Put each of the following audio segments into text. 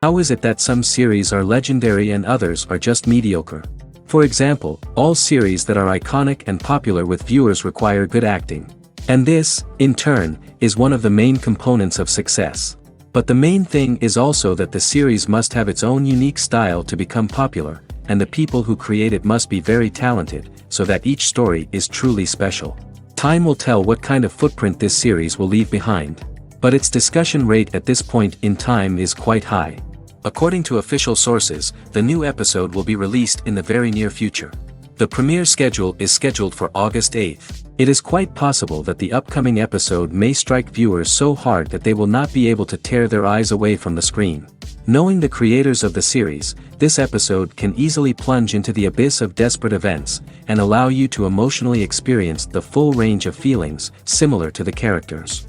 How is it that some series are legendary and others are just mediocre? For example, all series that are iconic and popular with viewers require good acting. And this, in turn, is one of the main components of success. But the main thing is also that the series must have its own unique style to become popular, and the people who create it must be very talented, so that each story is truly special. Time will tell what kind of footprint this series will leave behind. But its discussion rate at this point in time is quite high. According to official sources, the new episode will be released in the very near future. The premiere schedule is scheduled for August 8th. It is quite possible that the upcoming episode may strike viewers so hard that they will not be able to tear their eyes away from the screen. Knowing the creators of the series, this episode can easily plunge into the abyss of desperate events, and allow you to emotionally experience the full range of feelings, similar to the characters.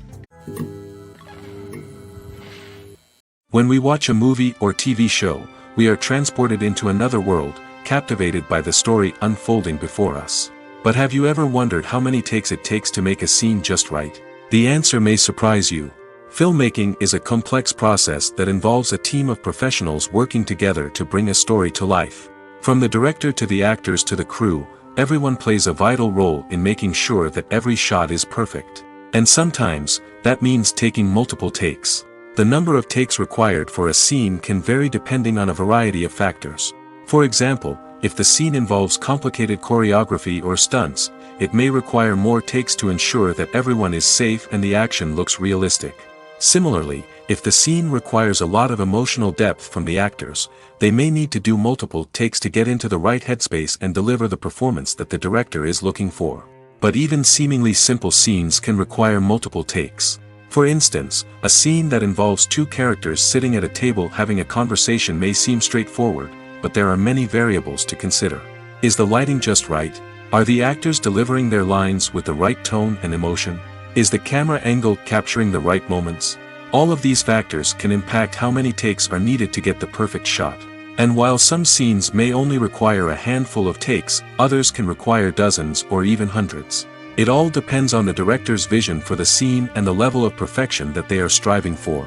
When we watch a movie or TV show, we are transported into another world, captivated by the story unfolding before us. But have you ever wondered how many takes it takes to make a scene just right? The answer may surprise you. Filmmaking is a complex process that involves a team of professionals working together to bring a story to life. From the director to the actors to the crew, everyone plays a vital role in making sure that every shot is perfect. And sometimes, that means taking multiple takes. The number of takes required for a scene can vary depending on a variety of factors. For example, if the scene involves complicated choreography or stunts, it may require more takes to ensure that everyone is safe and the action looks realistic. Similarly, if the scene requires a lot of emotional depth from the actors, they may need to do multiple takes to get into the right headspace and deliver the performance that the director is looking for. But even seemingly simple scenes can require multiple takes. For instance, a scene that involves two characters sitting at a table having a conversation may seem straightforward, but there are many variables to consider. Is the lighting just right? Are the actors delivering their lines with the right tone and emotion? Is the camera angle capturing the right moments? All of these factors can impact how many takes are needed to get the perfect shot. And while some scenes may only require a handful of takes, others can require dozens or even hundreds. It all depends on the director's vision for the scene and the level of perfection that they are striving for.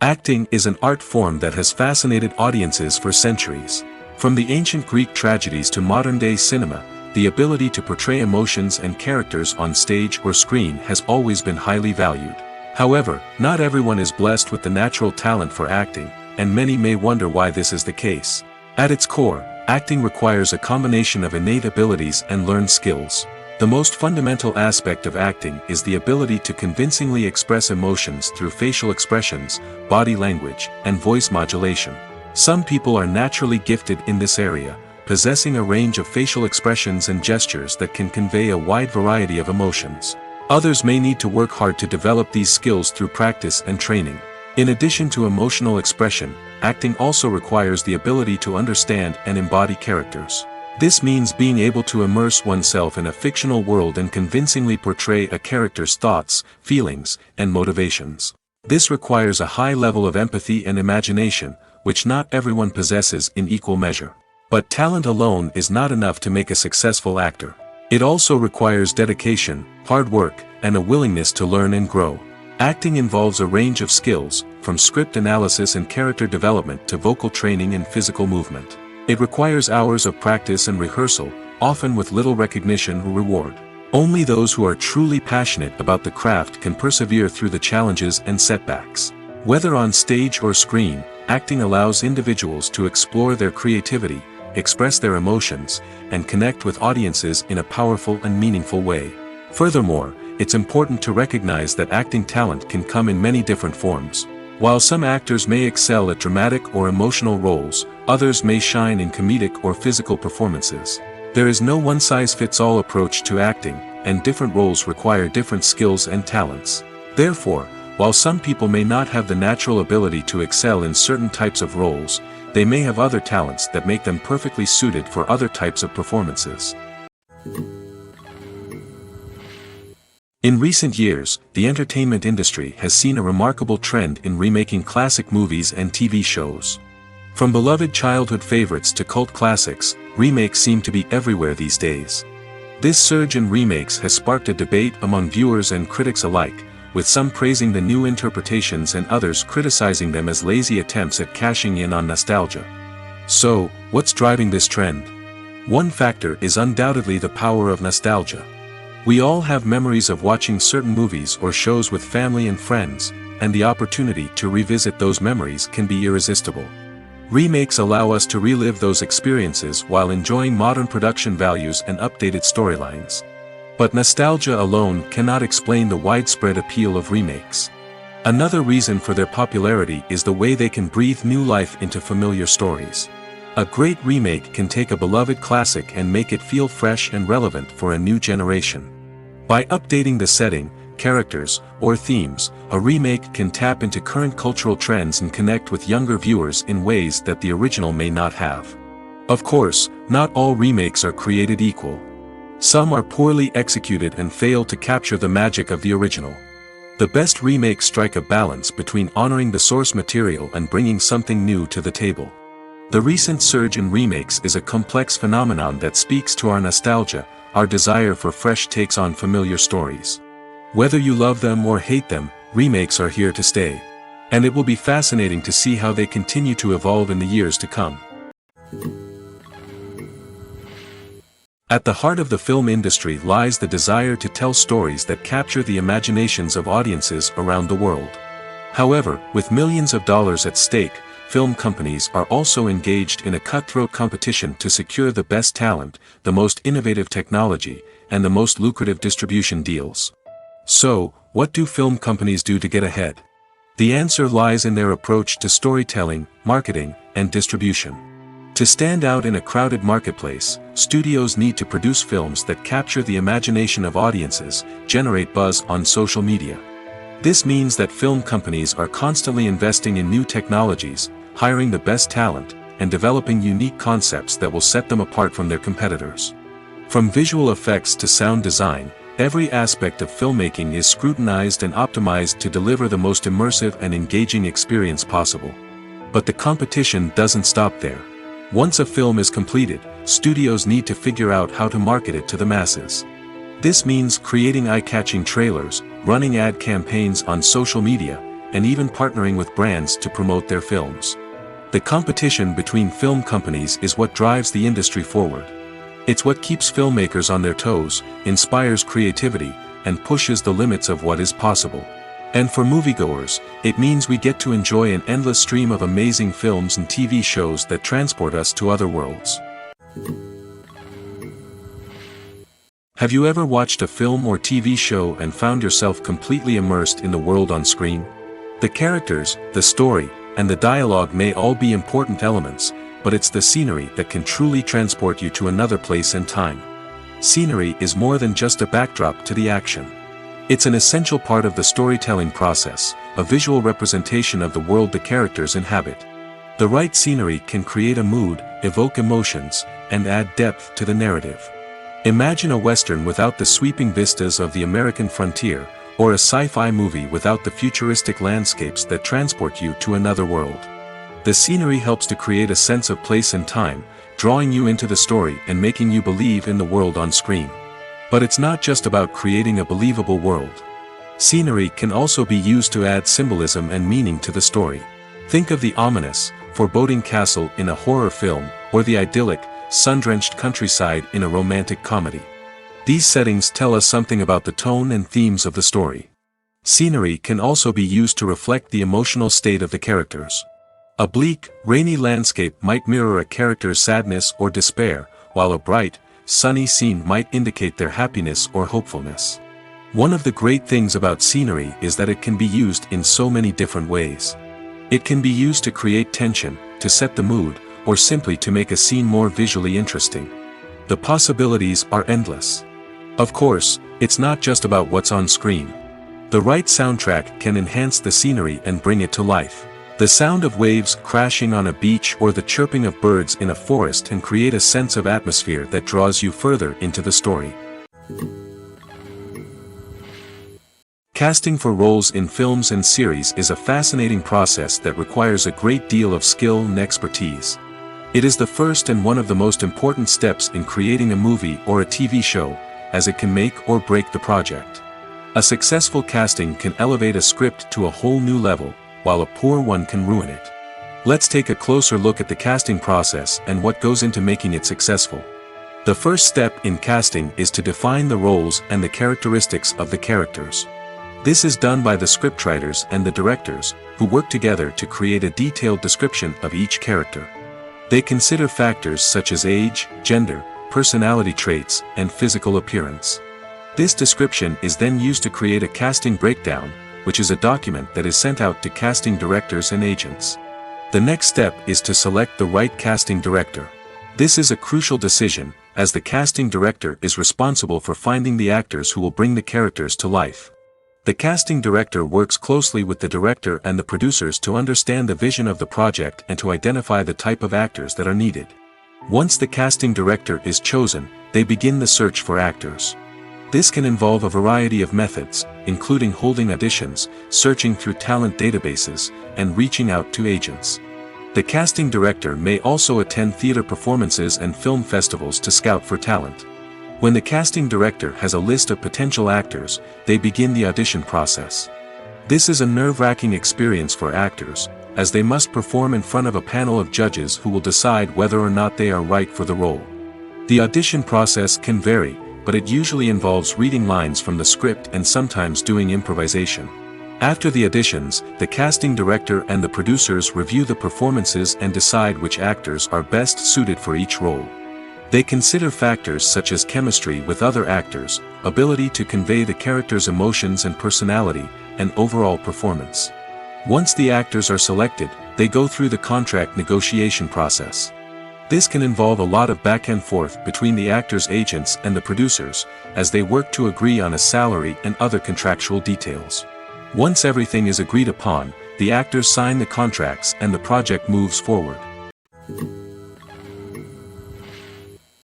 Acting is an art form that has fascinated audiences for centuries. From the ancient Greek tragedies to modern-day cinema, the ability to portray emotions and characters on stage or screen has always been highly valued. However, not everyone is blessed with the natural talent for acting, and many may wonder why this is the case. At its core, acting requires a combination of innate abilities and learned skills. The most fundamental aspect of acting is the ability to convincingly express emotions through facial expressions, body language, and voice modulation. Some people are naturally gifted in this area, possessing a range of facial expressions and gestures that can convey a wide variety of emotions. Others may need to work hard to develop these skills through practice and training. In addition to emotional expression, acting also requires the ability to understand and embody characters. This means being able to immerse oneself in a fictional world and convincingly portray a character's thoughts, feelings, and motivations. This requires a high level of empathy and imagination, which not everyone possesses in equal measure. But talent alone is not enough to make a successful actor. It also requires dedication, hard work, and a willingness to learn and grow. Acting involves a range of skills, from script analysis and character development to vocal training and physical movement. It requires hours of practice and rehearsal, often with little recognition or reward. Only those who are truly passionate about the craft can persevere through the challenges and setbacks. Whether on stage or screen, acting allows individuals to explore their creativity, express their emotions, and connect with audiences in a powerful and meaningful way. Furthermore, it's important to recognize that acting talent can come in many different forms. While some actors may excel at dramatic or emotional roles, others may shine in comedic or physical performances. There is no one-size-fits-all approach to acting, and different roles require different skills and talents. Therefore, while some people may not have the natural ability to excel in certain types of roles, they may have other talents that make them perfectly suited for other types of performances. In recent years, the entertainment industry has seen a remarkable trend in remaking classic movies and TV shows. From beloved childhood favorites to cult classics, remakes seem to be everywhere these days. This surge in remakes has sparked a debate among viewers and critics alike, with some praising the new interpretations and others criticizing them as lazy attempts at cashing in on nostalgia. So, what's driving this trend? One factor is undoubtedly the power of nostalgia. We all have memories of watching certain movies or shows with family and friends, and the opportunity to revisit those memories can be irresistible. Remakes allow us to relive those experiences while enjoying modern production values and updated storylines. But nostalgia alone cannot explain the widespread appeal of remakes. Another reason for their popularity is the way they can breathe new life into familiar stories. A great remake can take a beloved classic and make it feel fresh and relevant for a new generation. By updating the setting, characters, or themes, a remake can tap into current cultural trends and connect with younger viewers in ways that the original may not have. Of course, not all remakes are created equal. Some are poorly executed and fail to capture the magic of the original. The best remakes strike a balance between honoring the source material and bringing something new to the table. The recent surge in remakes is a complex phenomenon that speaks to our nostalgia, our desire for fresh takes on familiar stories. Whether you love them or hate them, remakes are here to stay. And it will be fascinating to see how they continue to evolve in the years to come. At the heart of the film industry lies the desire to tell stories that capture the imaginations of audiences around the world. However, with millions of dollars at stake, film companies are also engaged in a cutthroat competition to secure the best talent, the most innovative technology, and the most lucrative distribution deals. So, what do film companies do to get ahead? The answer lies in their approach to storytelling, marketing, and distribution. To stand out in a crowded marketplace, studios need to produce films that capture the imagination of audiences, generate buzz on social media. This means that film companies are constantly investing in new technologies, hiring the best talent, and developing unique concepts that will set them apart from their competitors. From visual effects to sound design, every aspect of filmmaking is scrutinized and optimized to deliver the most immersive and engaging experience possible. But the competition doesn't stop there. Once a film is completed, studios need to figure out how to market it to the masses. This means creating eye-catching trailers, running ad campaigns on social media, and even partnering with brands to promote their films. The competition between film companies is what drives the industry forward. It's what keeps filmmakers on their toes, inspires creativity, and pushes the limits of what is possible. And for moviegoers, it means we get to enjoy an endless stream of amazing films and TV shows that transport us to other worlds. Have you ever watched a film or TV show and found yourself completely immersed in the world on screen? The characters, the story, and the dialogue may all be important elements, but it's the scenery that can truly transport you to another place and time. Scenery is more than just a backdrop to the action. It's an essential part of the storytelling process, a visual representation of the world the characters inhabit. The right scenery can create a mood, evoke emotions, and add depth to the narrative. Imagine a Western without the sweeping vistas of the American frontier, or a sci-fi movie without the futuristic landscapes that transport you to another world. The scenery helps to create a sense of place and time, drawing you into the story and making you believe in the world on screen. But it's not just about creating a believable world. Scenery can also be used to add symbolism and meaning to the story. Think of the ominous, foreboding castle in a horror film, or the idyllic, sun-drenched countryside in a romantic comedy. These settings tell us something about the tone and themes of the story. Scenery can also be used to reflect the emotional state of the characters. A bleak, rainy landscape might mirror a character's sadness or despair, while a bright, sunny scene might indicate their happiness or hopefulness. One of the great things about scenery is that it can be used in so many different ways. It can be used to create tension, to set the mood, or simply to make a scene more visually interesting. The possibilities are endless. Of course, it's not just about what's on screen. The right soundtrack can enhance the scenery and bring it to life. The sound of waves crashing on a beach or the chirping of birds in a forest can create a sense of atmosphere that draws you further into the story. Casting for roles in films and series is a fascinating process that requires a great deal of skill and expertise. It is the first and one of the most important steps in creating a movie or a TV show, as it can make or break the project. A successful casting can elevate a script to a whole new level, while a poor one can ruin it. Let's take a closer look at the casting process and what goes into making it successful. The first step in casting is to define the roles and the characteristics of the characters. This is done by the scriptwriters and the directors, who work together to create a detailed description of each character. They consider factors such as age, gender, personality traits, and physical appearance. This description is then used to create a casting breakdown, which is a document that is sent out to casting directors and agents. The next step is to select the right casting director. This is a crucial decision, as the casting director is responsible for finding the actors who will bring the characters to life. The casting director works closely with the director and the producers to understand the vision of the project and to identify the type of actors that are needed. Once the casting director is chosen, they begin the search for actors. This can involve a variety of methods, including holding auditions, searching through talent databases, and reaching out to agents. The casting director may also attend theater performances and film festivals to scout for talent. When the casting director has a list of potential actors, they begin the audition process. This is a nerve-wracking experience for actors, as they must perform in front of a panel of judges who will decide whether or not they are right for the role. The audition process can vary, but it usually involves reading lines from the script and sometimes doing improvisation. After the auditions, the casting director and the producers review the performances and decide which actors are best suited for each role. They consider factors such as chemistry with other actors, ability to convey the character's emotions and personality, and overall performance. Once the actors are selected, they go through the contract negotiation process. This can involve a lot of back and forth between the actors' agents and the producers, as they work to agree on a salary and other contractual details. Once everything is agreed upon, the actors sign the contracts and the project moves forward.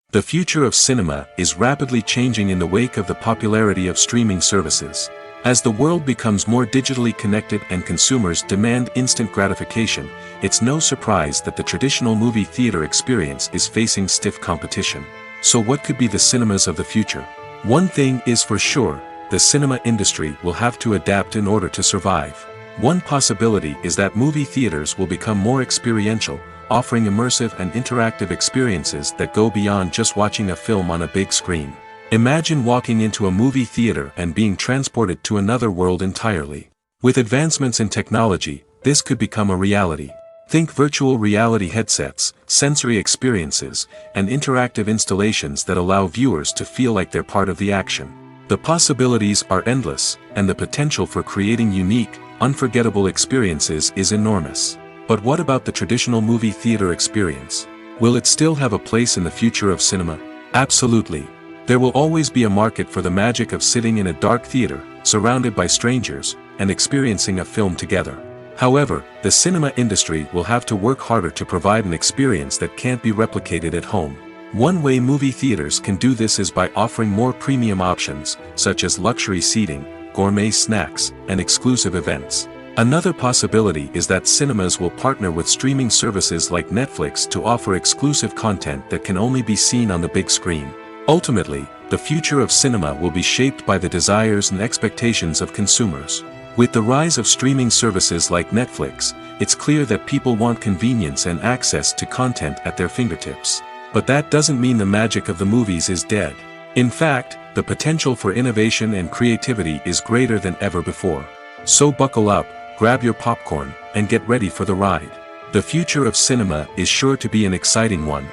The future of cinema is rapidly changing in the wake of the popularity of streaming services. As the world becomes more digitally connected and consumers demand instant gratification, it's no surprise that the traditional movie theater experience is facing stiff competition. So what could be the cinemas of the future? One thing is for sure, the cinema industry will have to adapt in order to survive. One possibility is that movie theaters will become more experiential, offering immersive and interactive experiences that go beyond just watching a film on a big screen. Imagine walking into a movie theater and being transported to another world entirely. With advancements in technology, this could become a reality. Think virtual reality headsets, sensory experiences, and interactive installations that allow viewers to feel like they're part of the action. The possibilities are endless, and the potential for creating unique, unforgettable experiences is enormous. But what about the traditional movie theater experience? Will it still have a place in the future of cinema? Absolutely. There will always be a market for the magic of sitting in a dark theater, surrounded by strangers, and experiencing a film together. However, the cinema industry will have to work harder to provide an experience that can't be replicated at home. One way movie theaters can do this is by offering more premium options, such as luxury seating, gourmet snacks, and exclusive events. Another possibility is that cinemas will partner with streaming services like Netflix to offer exclusive content that can only be seen on the big screen. Ultimately, the future of cinema will be shaped by the desires and expectations of consumers. With the rise of streaming services like Netflix, it's clear that people want convenience and access to content at their fingertips. But that doesn't mean the magic of the movies is dead. In fact, the potential for innovation and creativity is greater than ever before. So buckle up, grab your popcorn, and get ready for the ride. The future of cinema is sure to be an exciting one.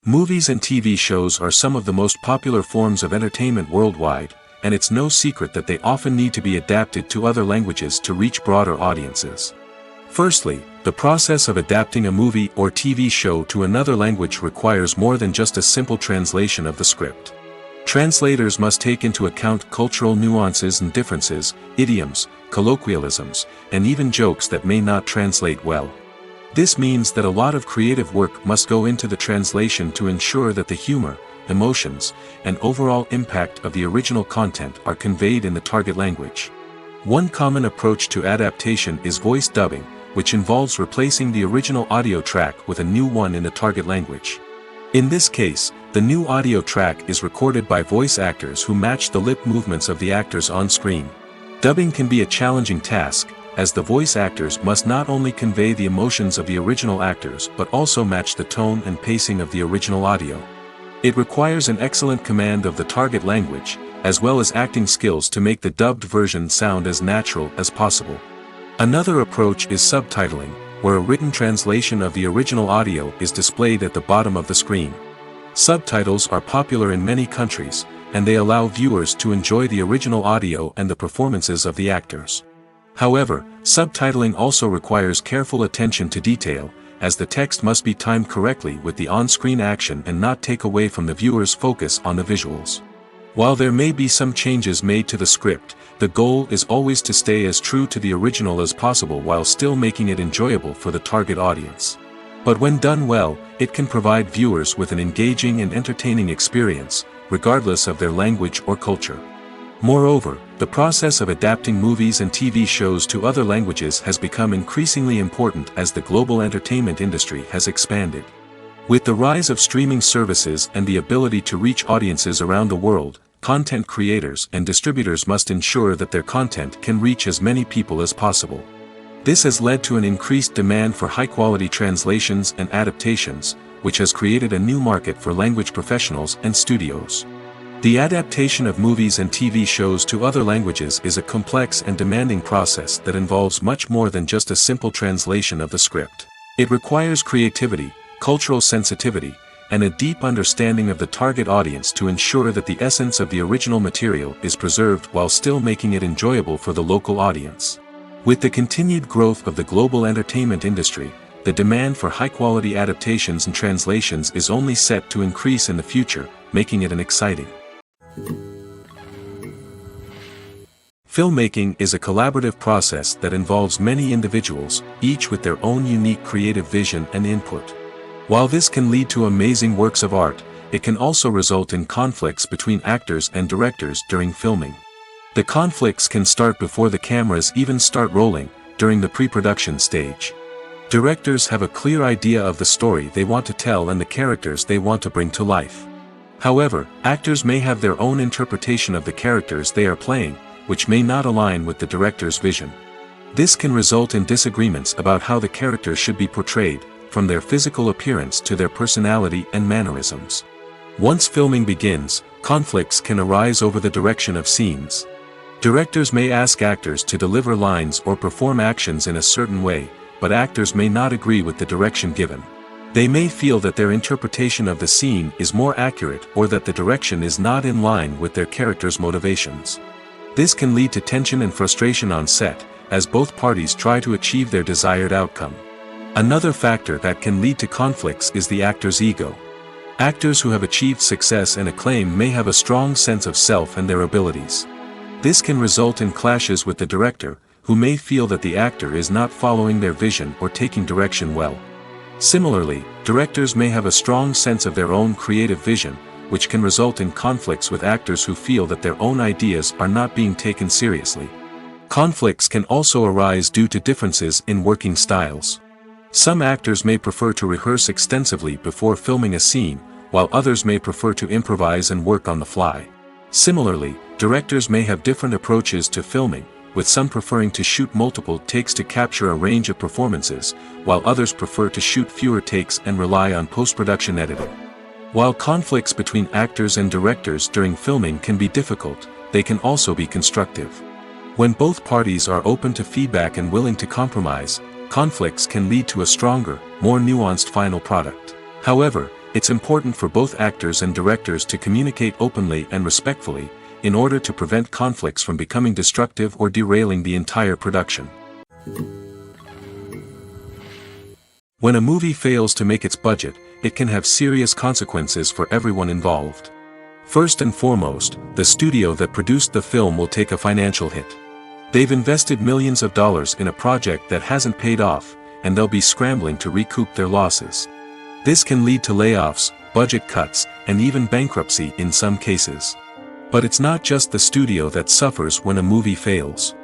Movies and TV shows are some of the most popular forms of entertainment worldwide, and it's no secret that they often need to be adapted to other languages to reach broader audiences. Firstly, the process of adapting a movie or TV show to another language requires more than just a simple translation of the script. Translators must take into account cultural nuances and differences, idioms, colloquialisms, and even jokes that may not translate well. This means that a lot of creative work must go into the translation to ensure that the humor, emotions, and overall impact of the original content are conveyed in the target language. One common approach to adaptation is voice dubbing, which involves replacing the original audio track with a new one in the target language. In this case, The new audio track is recorded by voice actors who match the lip movements of the actors on screen. Dubbing can be a challenging task, as the voice actors must not only convey the emotions of the original actors but also match the tone and pacing of the original audio. It requires an excellent command of the target language, as well as acting skills to make the dubbed version sound as natural as possible. Another approach is subtitling, where a written translation of the original audio is displayed at the bottom of the screen. Subtitles are popular in many countries, and they allow viewers to enjoy the original audio and the performances of the actors. However, subtitling also requires careful attention to detail, as the text must be timed correctly with the on-screen action and not take away from the viewer's focus on the visuals. While there may be some changes made to the script, the goal is always to stay as true to the original as possible while still making it enjoyable for the target audience. But when done well, it can provide viewers with an engaging and entertaining experience, regardless of their language or culture. Moreover, the process of adapting movies and TV shows to other languages has become increasingly important as the global entertainment industry has expanded. With the rise of streaming services and the ability to reach audiences around the world, content creators and distributors must ensure that their content can reach as many people as possible. This has led to an increased demand for high-quality translations and adaptations, which has created a new market for language professionals and studios. The adaptation of movies and TV shows to other languages is a complex and demanding process that involves much more than just a simple translation of the script. It requires creativity, cultural sensitivity, and a deep understanding of the target audience to ensure that the essence of the original material is preserved while still making it enjoyable for the local audience. With the continued growth of the global entertainment industry, the demand for high-quality adaptations and translations is only set to increase in the future, making it an exciting. Filmmaking is a collaborative process that involves many individuals, each with their own unique creative vision and input. While this can lead to amazing works of art, it can also result in conflicts between actors and directors during filming. The conflicts can start before the cameras even start rolling, during the pre-production stage. Directors have a clear idea of the story they want to tell and the characters they want to bring to life. However, actors may have their own interpretation of the characters they are playing, which may not align with the director's vision. This can result in disagreements about how the characters should be portrayed, from their physical appearance to their personality and mannerisms. Once filming begins, conflicts can arise over the direction of scenes. Directors may ask actors to deliver lines or perform actions in a certain way, but actors may not agree with the direction given. They may feel that their interpretation of the scene is more accurate or that the direction is not in line with their character's motivations. This can lead to tension and frustration on set, as both parties try to achieve their desired outcome. Another factor that can lead to conflicts is the actor's ego. Actors who have achieved success and acclaim may have a strong sense of self and their abilities. This can result in clashes with the director, who may feel that the actor is not following their vision or taking direction well. Similarly, directors may have a strong sense of their own creative vision, which can result in conflicts with actors who feel that their own ideas are not being taken seriously. Conflicts can also arise due to differences in working styles. Some actors may prefer to rehearse extensively before filming a scene, while others may prefer to improvise and work on the fly. Similarly, directors may have different approaches to filming, with some preferring to shoot multiple takes to capture a range of performances, while others prefer to shoot fewer takes and rely on post-production editing. While conflicts between actors and directors during filming can be difficult, they can also be constructive. When both parties are open to feedback and willing to compromise, conflicts can lead to a stronger, more nuanced final product. However, it's important for both actors and directors to communicate openly and respectfully, in order to prevent conflicts from becoming destructive or derailing the entire production. When a movie fails to make its budget, it can have serious consequences for everyone involved. First and foremost, the studio that produced the film will take a financial hit. They've invested millions of dollars in a project that hasn't paid off, and they'll be scrambling to recoup their losses. This can lead to layoffs, budget cuts, and even bankruptcy in some cases. But it's not just the studio that suffers when a movie fails.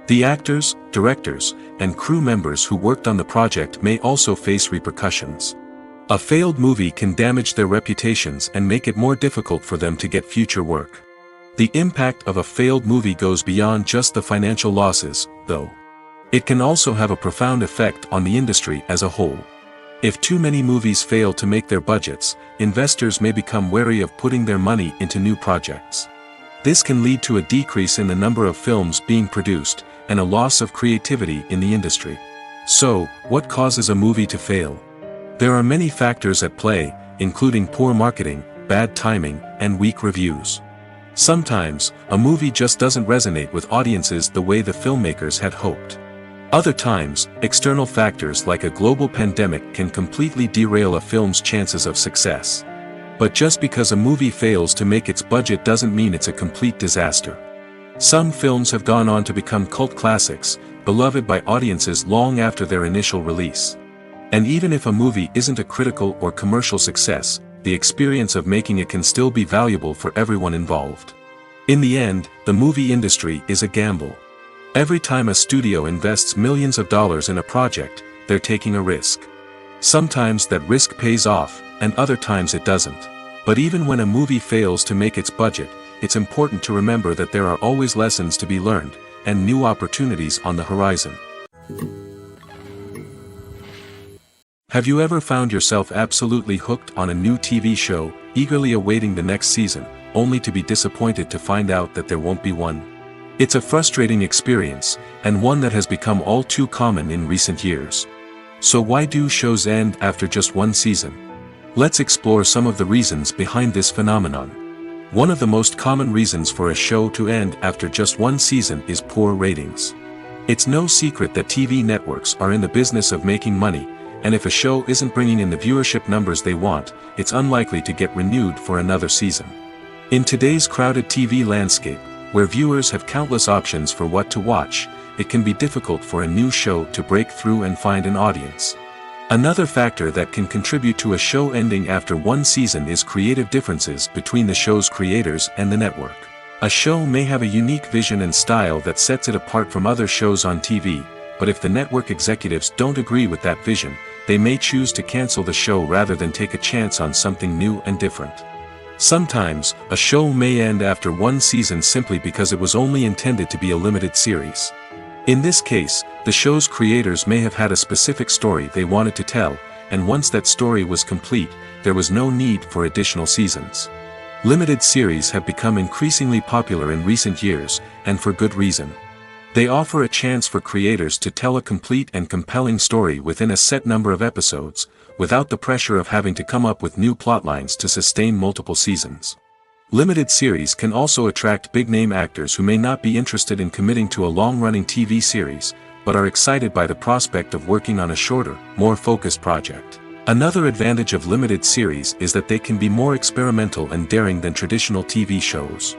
The actors, directors, and crew members who worked on the project may also face repercussions. A failed movie can damage their reputations and make it more difficult for them to get future work. The impact of a failed movie goes beyond just the financial losses, though. It can also have a profound effect on the industry as a whole. If too many movies fail to make their budgets, investors may become wary of putting their money into new projects. This can lead to a decrease in the number of films being produced, and a loss of creativity in the industry. So, what causes a movie to fail? There are many factors at play, including poor marketing, bad timing, and weak reviews. Sometimes, a movie just doesn't resonate with audiences the way the filmmakers had hoped. Other times, external factors like a global pandemic can completely derail a film's chances of success. But just because a movie fails to make its budget doesn't mean it's a complete disaster. Some films have gone on to become cult classics, beloved by audiences long after their initial release. And even if a movie isn't a critical or commercial success, the experience of making it can still be valuable for everyone involved. In the end, the movie industry is a gamble. Every time a studio invests millions of dollars in a project, they're taking a risk. Sometimes that risk pays off, and other times it doesn't. But even when a movie fails to make its budget, it's important to remember that there are always lessons to be learned, and new opportunities on the horizon. Have you ever found yourself absolutely hooked on a new TV show, eagerly awaiting the next season, only to be disappointed to find out that there won't be one? It's a frustrating experience, and one that has become all too common in recent years. So why do shows end after just one season? Let's explore some of the reasons behind this phenomenon. One of the most common reasons for a show to end after just one season is poor ratings. It's no secret that TV networks are in the business of making money, and if a show isn't bringing in the viewership numbers they want, it's unlikely to get renewed for another season. In today's crowded TV landscape, where viewers have countless options for what to watch, it can be difficult for a new show to break through and find an audience. Another factor that can contribute to a show ending after one season is creative differences between the show's creators and the network. A show may have a unique vision and style that sets it apart from other shows on TV, but if the network executives don't agree with that vision, they may choose to cancel the show rather than take a chance on something new and different. Sometimes, a show may end after one season simply because it was only intended to be a limited series. In this case, the show's creators may have had a specific story they wanted to tell, and once that story was complete, there was no need for additional seasons. Limited series have become increasingly popular in recent years, and for good reason. They offer a chance for creators to tell a complete and compelling story within a set number of episodes, without the pressure of having to come up with new plotlines to sustain multiple seasons. Limited series can also attract big-name actors who may not be interested in committing to a long-running TV series, but are excited by the prospect of working on a shorter, more focused project. Another advantage of limited series is that they can be more experimental and daring than traditional TV shows.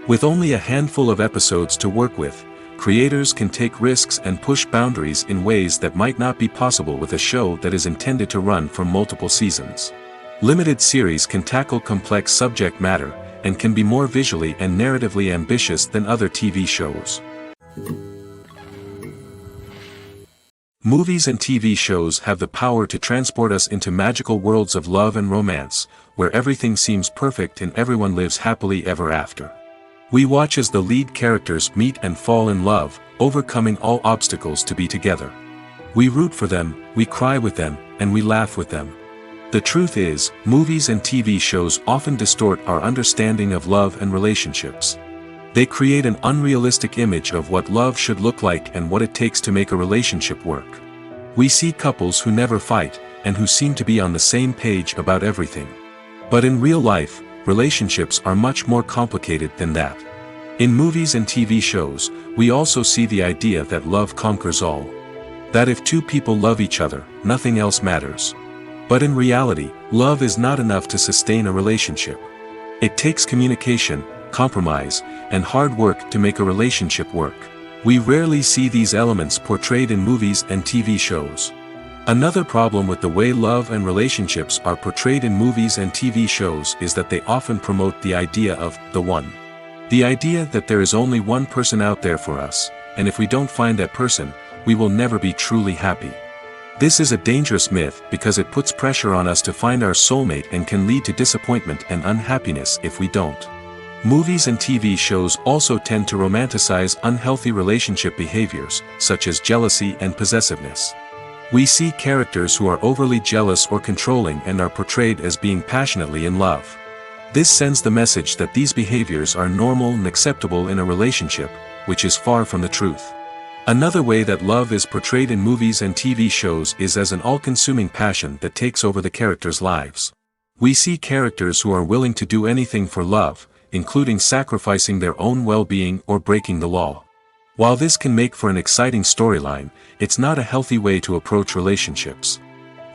With only a handful of episodes to work with, creators can take risks and push boundaries in ways that might not be possible with a show that is intended to run for multiple seasons. Limited series can tackle complex subject matter, and can be more visually and narratively ambitious than other TV shows. Movies and TV shows have the power to transport us into magical worlds of love and romance, where everything seems perfect and everyone lives happily ever after. We watch as the lead characters meet and fall in love, overcoming all obstacles to be together. We root for them, we cry with them, and we laugh with them. The truth is, movies and TV shows often distort our understanding of love and relationships. They create an unrealistic image of what love should look like and what it takes to make a relationship work. We see couples who never fight, and who seem to be on the same page about everything. But in real life, relationships are much more complicated than that. In movies and TV shows, we also see the idea that love conquers all. That if two people love each other, nothing else matters. But in reality, love is not enough to sustain a relationship. It takes communication, compromise, and hard work to make a relationship work. We rarely see these elements portrayed in movies and TV shows. Another problem with the way love and relationships are portrayed in movies and TV shows is that they often promote the idea of the one. The idea that there is only one person out there for us, and if we don't find that person, we will never be truly happy. This is a dangerous myth because it puts pressure on us to find our soulmate and can lead to disappointment and unhappiness if we don't. Movies and TV shows also tend to romanticize unhealthy relationship behaviors, such as jealousy and possessiveness. We see characters who are overly jealous or controlling and are portrayed as being passionately in love. This sends the message that these behaviors are normal and acceptable in a relationship, which is far from the truth. Another way that love is portrayed in movies and TV shows is as an all-consuming passion that takes over the characters' lives. We see characters who are willing to do anything for love, including sacrificing their own well-being or breaking the law. While this can make for an exciting storyline, it's not a healthy way to approach relationships.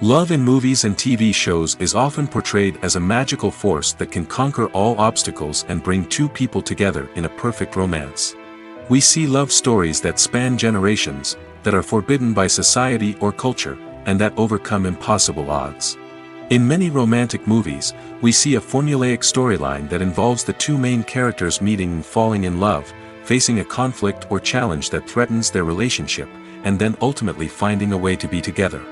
Love in movies and TV shows is often portrayed as a magical force that can conquer all obstacles and bring two people together in a perfect romance. We see love stories that span generations, that are forbidden by society or culture, and that overcome impossible odds. In many romantic movies, we see a formulaic storyline that involves the two main characters meeting and falling in love, facing a conflict or challenge that threatens their relationship, and then ultimately finding a way to be together.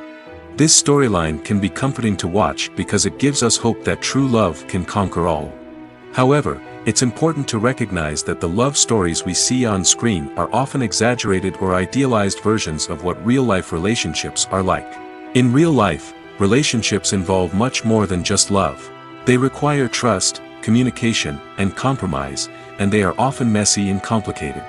This storyline can be comforting to watch because it gives us hope that true love can conquer all. However, it's important to recognize that the love stories we see on screen are often exaggerated or idealized versions of what real-life relationships are like. In real life, relationships involve much more than just love. They require trust, communication, and compromise, and they are often messy and complicated.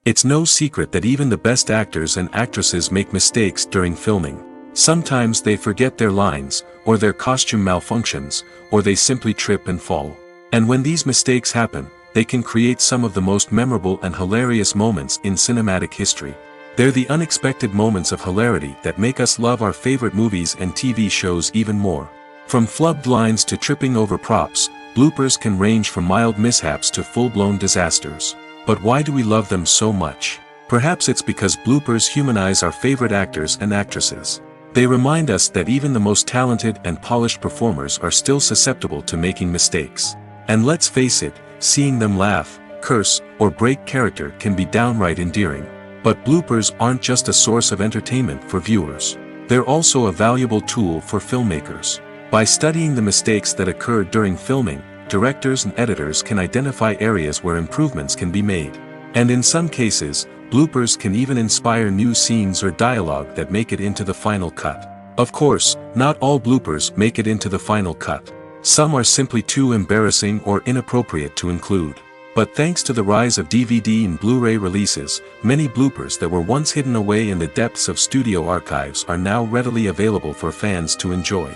It's no secret that even the best actors and actresses make mistakes during filming. Sometimes they forget their lines, or their costume malfunctions, or they simply trip and fall. And when these mistakes happen, they can create some of the most memorable and hilarious moments in cinematic history. They're the unexpected moments of hilarity that make us love our favorite movies and TV shows even more. From flubbed lines to tripping over props, bloopers can range from mild mishaps to full-blown disasters. But why do we love them so much? Perhaps it's because bloopers humanize our favorite actors and actresses. They remind us that even the most talented and polished performers are still susceptible to making mistakes. And let's face it, seeing them laugh, curse, or break character can be downright endearing. But bloopers aren't just a source of entertainment for viewers. They're also a valuable tool for filmmakers. By studying the mistakes that occurred during filming, directors and editors can identify areas where improvements can be made. And in some cases, bloopers can even inspire new scenes or dialogue that make it into the final cut. Of course, not all bloopers make it into the final cut. Some are simply too embarrassing or inappropriate to include. But thanks to the rise of DVD and Blu-ray releases, many bloopers that were once hidden away in the depths of studio archives are now readily available for fans to enjoy.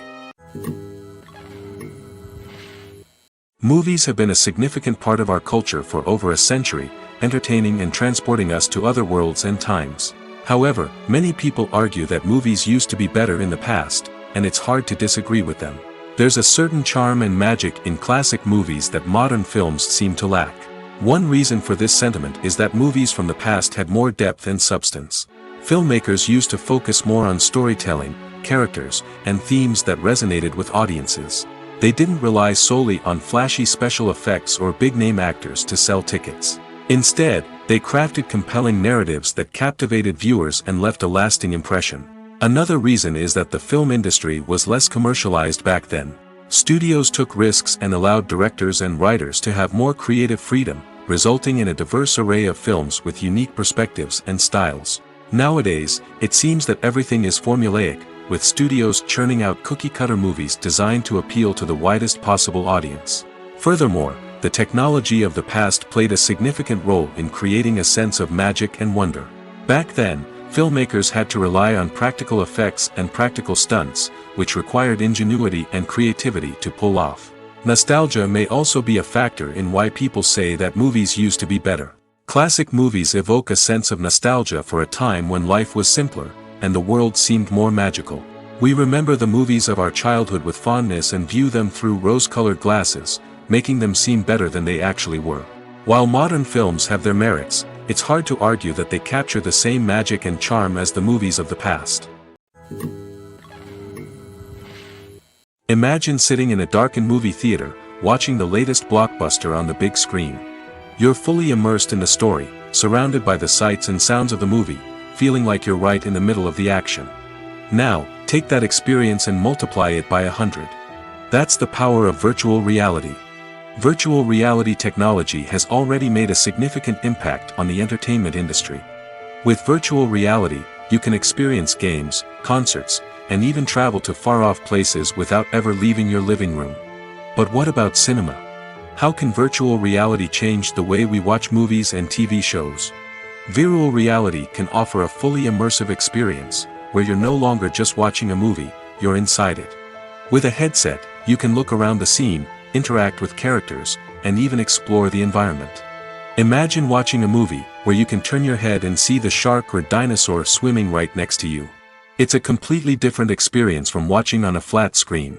Movies have been a significant part of our culture for over a century, entertaining and transporting us to other worlds and times. However, many people argue that movies used to be better in the past, and it's hard to disagree with them. There's a certain charm and magic in classic movies that modern films seem to lack. One reason for this sentiment is that movies from the past had more depth and substance. Filmmakers used to focus more on storytelling, characters, and themes that resonated with audiences. They didn't rely solely on flashy special effects or big-name actors to sell tickets. Instead, they crafted compelling narratives that captivated viewers and left a lasting impression. Another reason is that the film industry was less commercialized back then. Studios took risks and allowed directors and writers to have more creative freedom, resulting in a diverse array of films with unique perspectives and styles. Nowadays, it seems that everything is formulaic, with studios churning out cookie-cutter movies designed to appeal to the widest possible audience. Furthermore, the technology of the past played a significant role in creating a sense of magic and wonder. Back then, filmmakers had to rely on practical effects and practical stunts, which required ingenuity and creativity to pull off. Nostalgia may also be a factor in why people say that movies used to be better. Classic movies evoke a sense of nostalgia for a time when life was simpler, and the world seemed more magical. We remember the movies of our childhood with fondness and view them through rose-colored glasses, making them seem better than they actually were. While modern films have their merits, it's hard to argue that they capture the same magic and charm as the movies of the past. Imagine sitting in a darkened movie theater, watching the latest blockbuster on the big screen. You're fully immersed in the story, surrounded by the sights and sounds of the movie, feeling like you're right in the middle of the action. Now, take that experience and multiply it by 100. That's the power of virtual reality. Virtual reality technology has already made a significant impact on the entertainment industry. With virtual reality, you can experience games, concerts, and even travel to far-off places without ever leaving your living room. But what about cinema? How can virtual reality change the way we watch movies and TV shows? Virtual reality can offer a fully immersive experience, where you're no longer just watching a movie, you're inside it. With a headset, you can look around the scene, interact with characters, and even explore the environment. Imagine watching a movie where you can turn your head and see the shark or dinosaur swimming right next to you. It's a completely different experience from watching on a flat screen.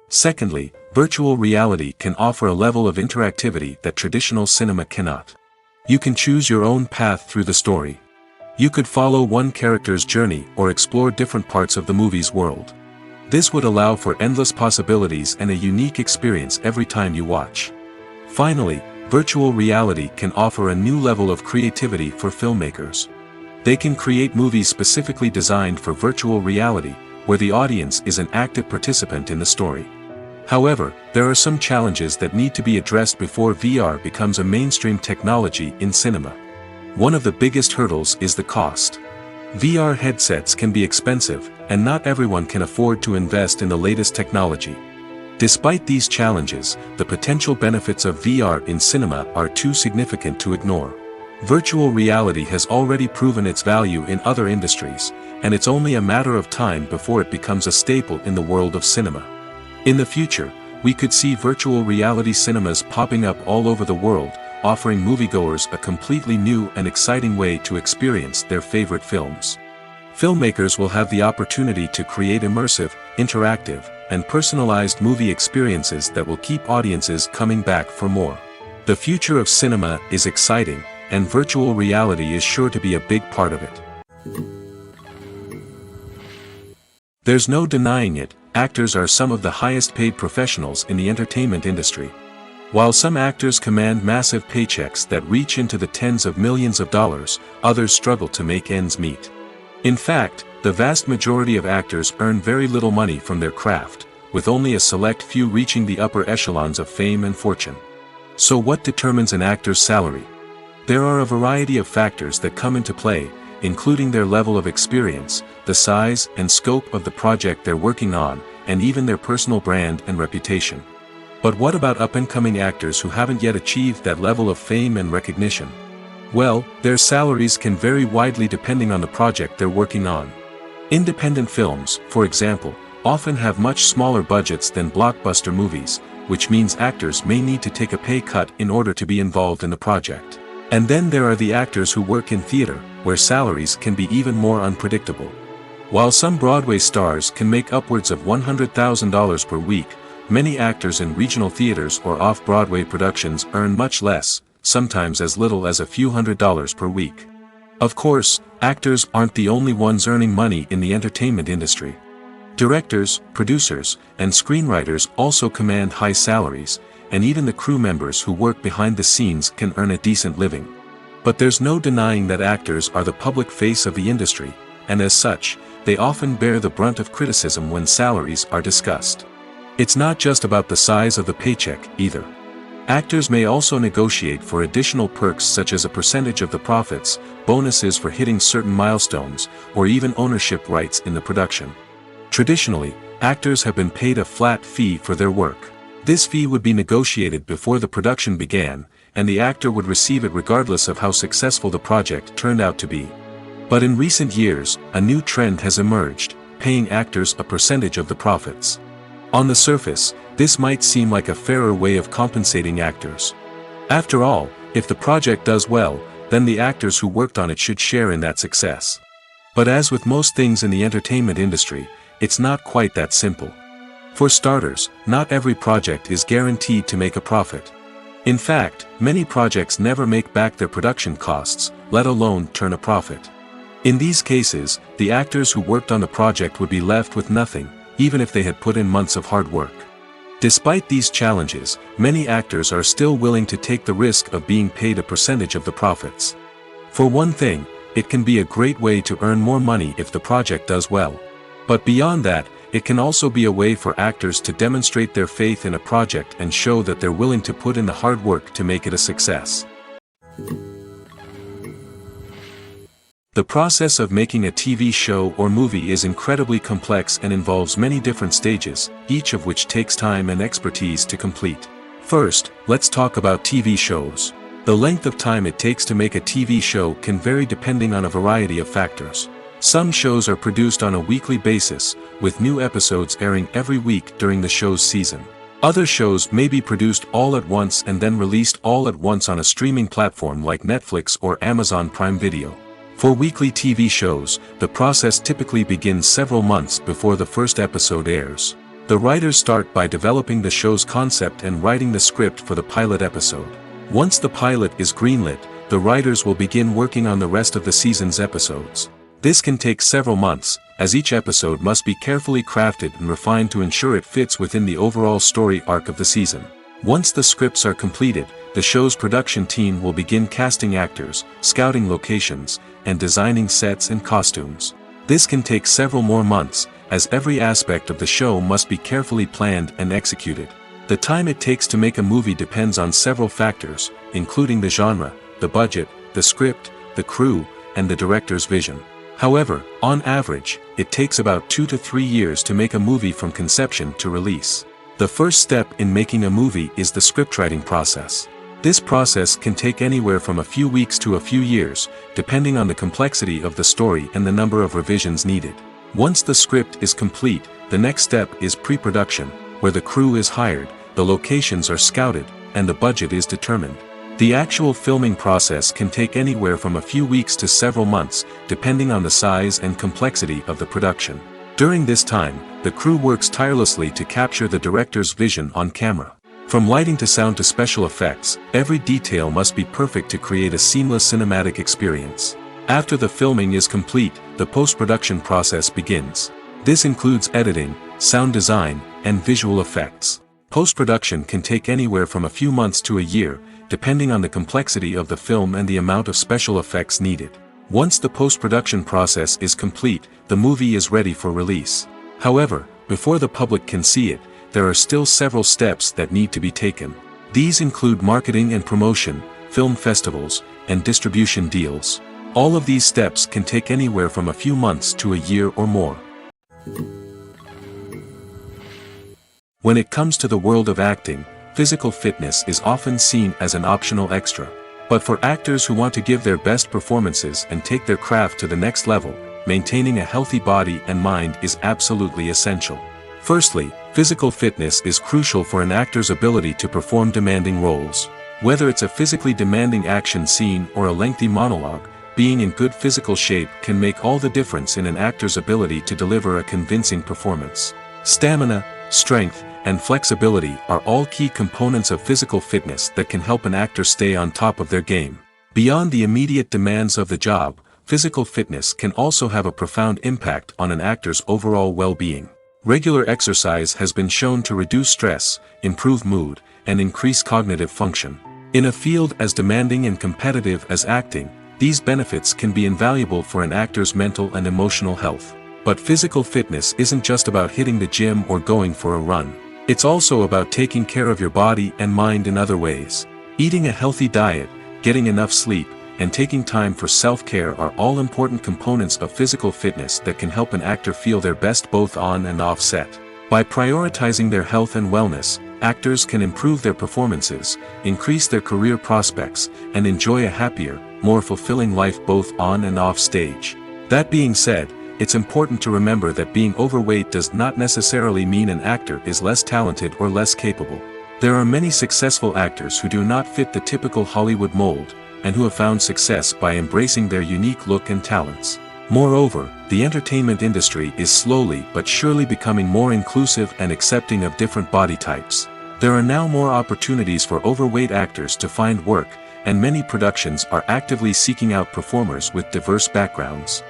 Secondly, virtual reality can offer a level of interactivity that traditional cinema cannot. You can choose your own path through the story. You could follow one character's journey or explore different parts of the movie's world. This would allow for endless possibilities and a unique experience every time you watch. Finally, virtual reality can offer a new level of creativity for filmmakers. They can create movies specifically designed for virtual reality, where the audience is an active participant in the story. However, there are some challenges that need to be addressed before VR becomes a mainstream technology in cinema. One of the biggest hurdles is the cost. VR headsets can be expensive, and not everyone can afford to invest in the latest technology. Despite these challenges, the potential benefits of VR in cinema are too significant to ignore. Virtual reality has already proven its value in other industries, and it's only a matter of time before it becomes a staple in the world of cinema. In the future, we could see virtual reality cinemas popping up all over the world, offering moviegoers a completely new and exciting way to experience their favorite films. Filmmakers will have the opportunity to create immersive, interactive, and personalized movie experiences that will keep audiences coming back for more. The future of cinema is exciting, and virtual reality is sure to be a big part of it. There's no denying it, actors are some of the highest paid professionals in the entertainment industry. While some actors command massive paychecks that reach into the tens of millions of dollars, others struggle to make ends meet. In fact, the vast majority of actors earn very little money from their craft, with only a select few reaching the upper echelons of fame and fortune. So what determines an actor's salary? There are a variety of factors that come into play, including their level of experience, the size and scope of the project they're working on, and even their personal brand and reputation. But what about up-and-coming actors who haven't yet achieved that level of fame and recognition? Well, their salaries can vary widely depending on the project they're working on. Independent films, for example, often have much smaller budgets than blockbuster movies, which means actors may need to take a pay cut in order to be involved in the project. And then there are the actors who work in theater, where salaries can be even more unpredictable. While some Broadway stars can make upwards of $100,000 per week, many actors in regional theaters or off-Broadway productions earn much less, sometimes as little as a few $100s per week. Of course, actors aren't the only ones earning money in the entertainment industry. Directors, producers, and screenwriters also command high salaries, and even the crew members who work behind the scenes can earn a decent living. But there's no denying that actors are the public face of the industry, and as such, they often bear the brunt of criticism when salaries are discussed. It's not just about the size of the paycheck, either. Actors may also negotiate for additional perks such as a percentage of the profits, bonuses for hitting certain milestones, or even ownership rights in the production. Traditionally, actors have been paid a flat fee for their work. This fee would be negotiated before the production began, and the actor would receive it regardless of how successful the project turned out to be. But in recent years, a new trend has emerged, paying actors a percentage of the profits. On the surface, this might seem like a fairer way of compensating actors. After all, if the project does well, then the actors who worked on it should share in that success. But as with most things in the entertainment industry, it's not quite that simple. For starters, not every project is guaranteed to make a profit. In fact, many projects never make back their production costs, let alone turn a profit. In these cases, the actors who worked on the project would be left with nothing, even if they had put in months of hard work. Despite these challenges, many actors are still willing to take the risk of being paid a percentage of the profits. For one thing, it can be a great way to earn more money if the project does well. But beyond that, it can also be a way for actors to demonstrate their faith in a project and show that they're willing to put in the hard work to make it a success. The process of making a TV show or movie is incredibly complex and involves many different stages, each of which takes time and expertise to complete. First, let's talk about TV shows. The length of time it takes to make a TV show can vary depending on a variety of factors. Some shows are produced on a weekly basis, with new episodes airing every week during the show's season. Other shows may be produced all at once and then released all at once on a streaming platform like Netflix or Amazon Prime Video. For weekly TV shows, the process typically begins several months before the first episode airs. The writers start by developing the show's concept and writing the script for the pilot episode. Once the pilot is greenlit, the writers will begin working on the rest of the season's episodes. This can take several months, as each episode must be carefully crafted and refined to ensure it fits within the overall story arc of the season. Once the scripts are completed, the show's production team will begin casting actors, scouting locations, and designing sets and costumes. This can take several more months, as every aspect of the show must be carefully planned and executed. The time it takes to make a movie depends on several factors, including the genre, the budget, the script, the crew, and the director's vision. However, on average, it takes about 2 to 3 years to make a movie from conception to release. The first step in making a movie is the scriptwriting process. This process can take anywhere from a few weeks to a few years, depending on the complexity of the story and the number of revisions needed. Once the script is complete, the next step is pre-production, where the crew is hired, the locations are scouted, and the budget is determined. The actual filming process can take anywhere from a few weeks to several months, depending on the size and complexity of the production. During this time, the crew works tirelessly to capture the director's vision on camera. From lighting to sound to special effects, every detail must be perfect to create a seamless cinematic experience. After the filming is complete, the post-production process begins. This includes editing, sound design, and visual effects. Post-production can take anywhere from a few months to a year, depending on the complexity of the film and the amount of special effects needed. Once the post-production process is complete, the movie is ready for release. However, before the public can see it, there are still several steps that need to be taken. These include marketing and promotion, film festivals, and distribution deals. All of these steps can take anywhere from a few months to a year or more. When it comes to the world of acting, physical fitness is often seen as an optional extra. But for actors who want to give their best performances and take their craft to the next level, maintaining a healthy body and mind is absolutely essential. Firstly, physical fitness is crucial for an actor's ability to perform demanding roles. Whether it's a physically demanding action scene or a lengthy monologue, being in good physical shape can make all the difference in an actor's ability to deliver a convincing performance. Stamina, strength, and flexibility are all key components of physical fitness that can help an actor stay on top of their game. Beyond the immediate demands of the job, physical fitness can also have a profound impact on an actor's overall well-being. Regular exercise has been shown to reduce stress, improve mood, and increase cognitive function. In a field as demanding and competitive as acting, these benefits can be invaluable for an actor's mental and emotional health. But physical fitness isn't just about hitting the gym or going for a run. It's also about taking care of your body and mind in other ways. Eating a healthy diet, getting enough sleep, and taking time for self-care are all important components of physical fitness that can help an actor feel their best both on and off set. By prioritizing their health and wellness, actors can improve their performances, increase their career prospects, and enjoy a happier, more fulfilling life both on and off stage. That being said, it's important to remember that being overweight does not necessarily mean an actor is less talented or less capable. There are many successful actors who do not fit the typical Hollywood mold, and who have found success by embracing their unique look and talents. Moreover, the entertainment industry is slowly but surely becoming more inclusive and accepting of different body types. There are now more opportunities for overweight actors to find work, and many productions are actively seeking out performers with diverse backgrounds.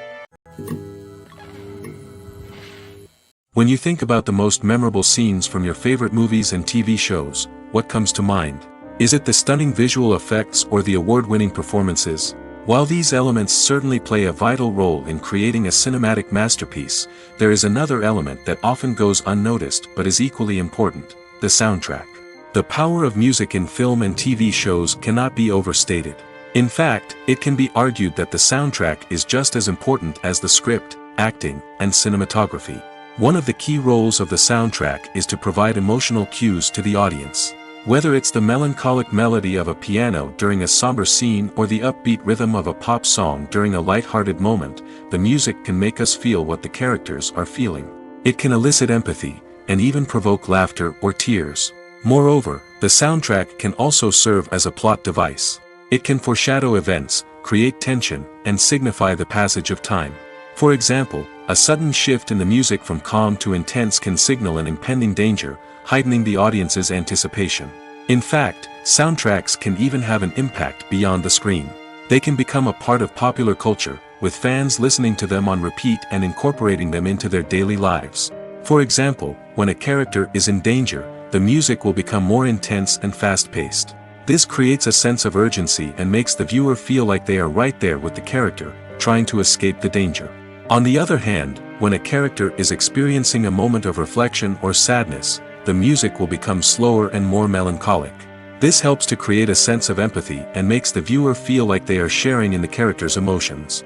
When you think about the most memorable scenes from your favorite movies and TV shows, what comes to mind? Is it the stunning visual effects or the award-winning performances? While these elements certainly play a vital role in creating a cinematic masterpiece, there is another element that often goes unnoticed but is equally important: the soundtrack. The power of music in film and TV shows cannot be overstated. In fact, it can be argued that the soundtrack is just as important as the script, acting, and cinematography. One of the key roles of the soundtrack is to provide emotional cues to the audience. Whether it's the melancholic melody of a piano during a somber scene or the upbeat rhythm of a pop song during a light-hearted moment, the music can make us feel what the characters are feeling. It can elicit empathy, and even provoke laughter or tears. Moreover, the soundtrack can also serve as a plot device. It can foreshadow events, create tension, and signify the passage of time. For example, a sudden shift in the music from calm to intense can signal an impending danger, heightening the audience's anticipation. In fact, soundtracks can even have an impact beyond the screen. They can become a part of popular culture, with fans listening to them on repeat and incorporating them into their daily lives. For example, when a character is in danger, the music will become more intense and fast-paced. This creates a sense of urgency and makes the viewer feel like they are right there with the character, trying to escape the danger. On the other hand, when a character is experiencing a moment of reflection or sadness, the music will become slower and more melancholic. This helps to create a sense of empathy and makes the viewer feel like they are sharing in the character's emotions.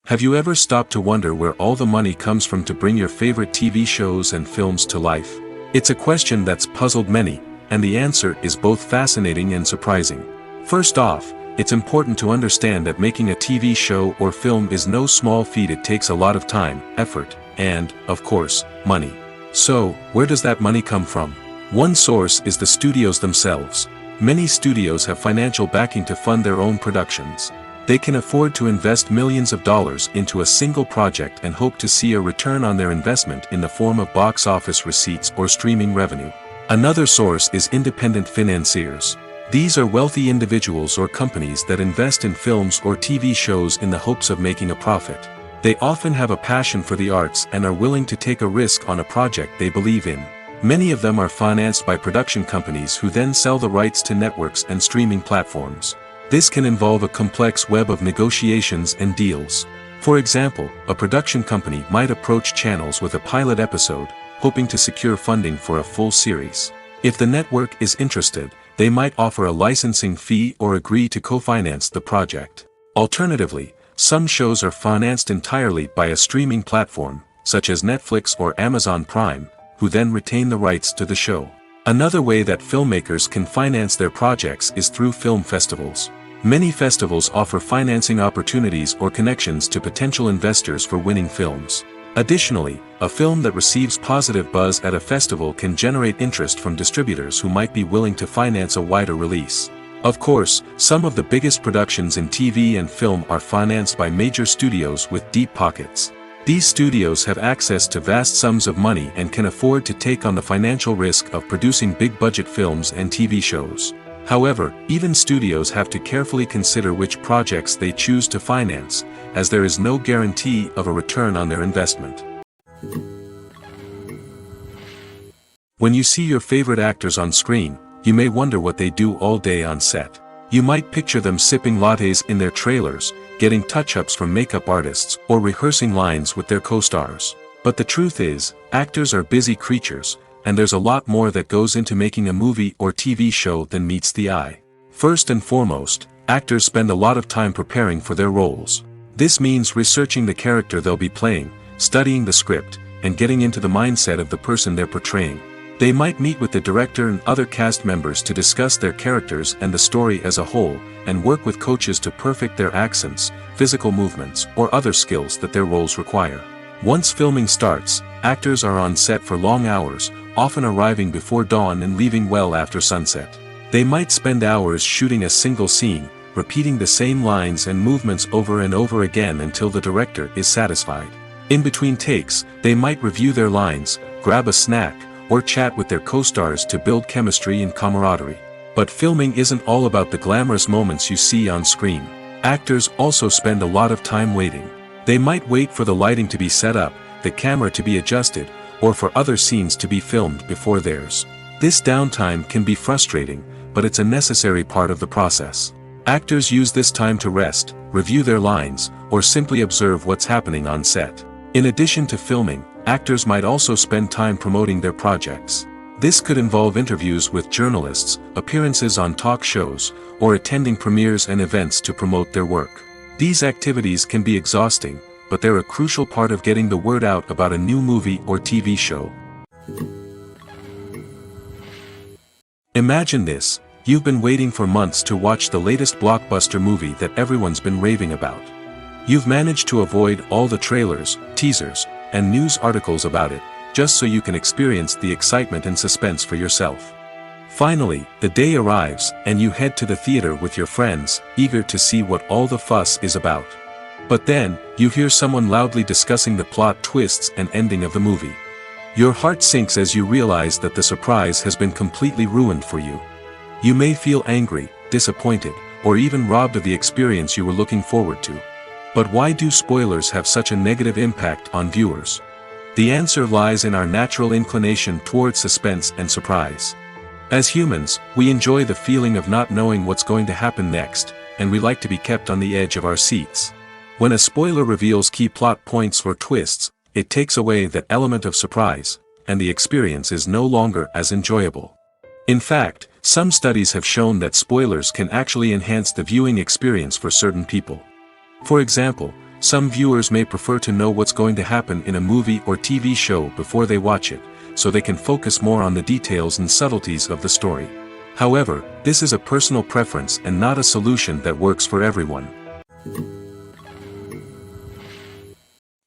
Have you ever stopped to wonder where all the money comes from to bring your favorite TV shows and films to life? It's a question that's puzzled many, and the answer is both fascinating and surprising. First off, it's important to understand that making a TV show or film is no small feat. It takes a lot of time, effort, and, of course, money. So, where does that money come from? One source is the studios themselves. Many studios have financial backing to fund their own productions. They can afford to invest millions of dollars into a single project and hope to see a return on their investment in the form of box office receipts or streaming revenue. Another source is independent financiers. These are wealthy individuals or companies that invest in films or TV shows in the hopes of making a profit. They often have a passion for the arts and are willing to take a risk on a project they believe in. Many of them are financed by production companies who then sell the rights to networks and streaming platforms. This can involve a complex web of negotiations and deals. For example, a production company might approach channels with a pilot episode, hoping to secure funding for a full series. If the network is interested, they might offer a licensing fee or agree to co-finance the project. Alternatively, some shows are financed entirely by a streaming platform, such as Netflix or Amazon Prime, who then retain the rights to the show. Another way that filmmakers can finance their projects is through film festivals. Many festivals offer financing opportunities or connections to potential investors for winning films. Additionally, a film that receives positive buzz at a festival can generate interest from distributors who might be willing to finance a wider release. Of course, some of the biggest productions in TV and film are financed by major studios with deep pockets. These studios have access to vast sums of money and can afford to take on the financial risk of producing big-budget films and TV shows. However, even studios have to carefully consider which projects they choose to finance, as there is no guarantee of a return on their investment. When you see your favorite actors on screen, you may wonder what they do all day on set. You might picture them sipping lattes in their trailers, getting touch-ups from makeup artists, or rehearsing lines with their co-stars. But the truth is, actors are busy creatures, and there's a lot more that goes into making a movie or TV show than meets the eye. First and foremost, actors spend a lot of time preparing for their roles. This means researching the character they'll be playing, studying the script, and getting into the mindset of the person they're portraying. They might meet with the director and other cast members to discuss their characters and the story as a whole, and work with coaches to perfect their accents, physical movements, or other skills that their roles require. Once filming starts, actors are on set for long hours, often arriving before dawn and leaving well after sunset. They might spend hours shooting a single scene, repeating the same lines and movements over and over again until the director is satisfied. In between takes, they might review their lines, grab a snack, or chat with their co-stars to build chemistry and camaraderie. But filming isn't all about the glamorous moments you see on screen. Actors also spend a lot of time waiting. They might wait for the lighting to be set up, the camera to be adjusted, or for other scenes to be filmed before theirs. This downtime can be frustrating, but it's a necessary part of the process. Actors use this time to rest, review their lines, or simply observe what's happening on set. In addition to filming, actors might also spend time promoting their projects. This could involve interviews with journalists, appearances on talk shows, or attending premieres and events to promote their work. These activities can be exhausting, but they're a crucial part of getting the word out about a new movie or TV show. Imagine this: you've been waiting for months to watch the latest blockbuster movie that everyone's been raving about. You've managed to avoid all the trailers, teasers, and news articles about it, just so you can experience the excitement and suspense for yourself. Finally, the day arrives, and you head to the theater with your friends, eager to see what all the fuss is about. But then, you hear someone loudly discussing the plot twists and ending of the movie. Your heart sinks as you realize that the surprise has been completely ruined for you. You may feel angry, disappointed, or even robbed of the experience you were looking forward to. But why do spoilers have such a negative impact on viewers? The answer lies in our natural inclination toward suspense and surprise. As humans, we enjoy the feeling of not knowing what's going to happen next, and we like to be kept on the edge of our seats. When a spoiler reveals key plot points or twists, it takes away that element of surprise, and the experience is no longer as enjoyable. In fact, some studies have shown that spoilers can actually enhance the viewing experience for certain people. For example, some viewers may prefer to know what's going to happen in a movie or TV show before they watch it, so they can focus more on the details and subtleties of the story. However, this is a personal preference and not a solution that works for everyone.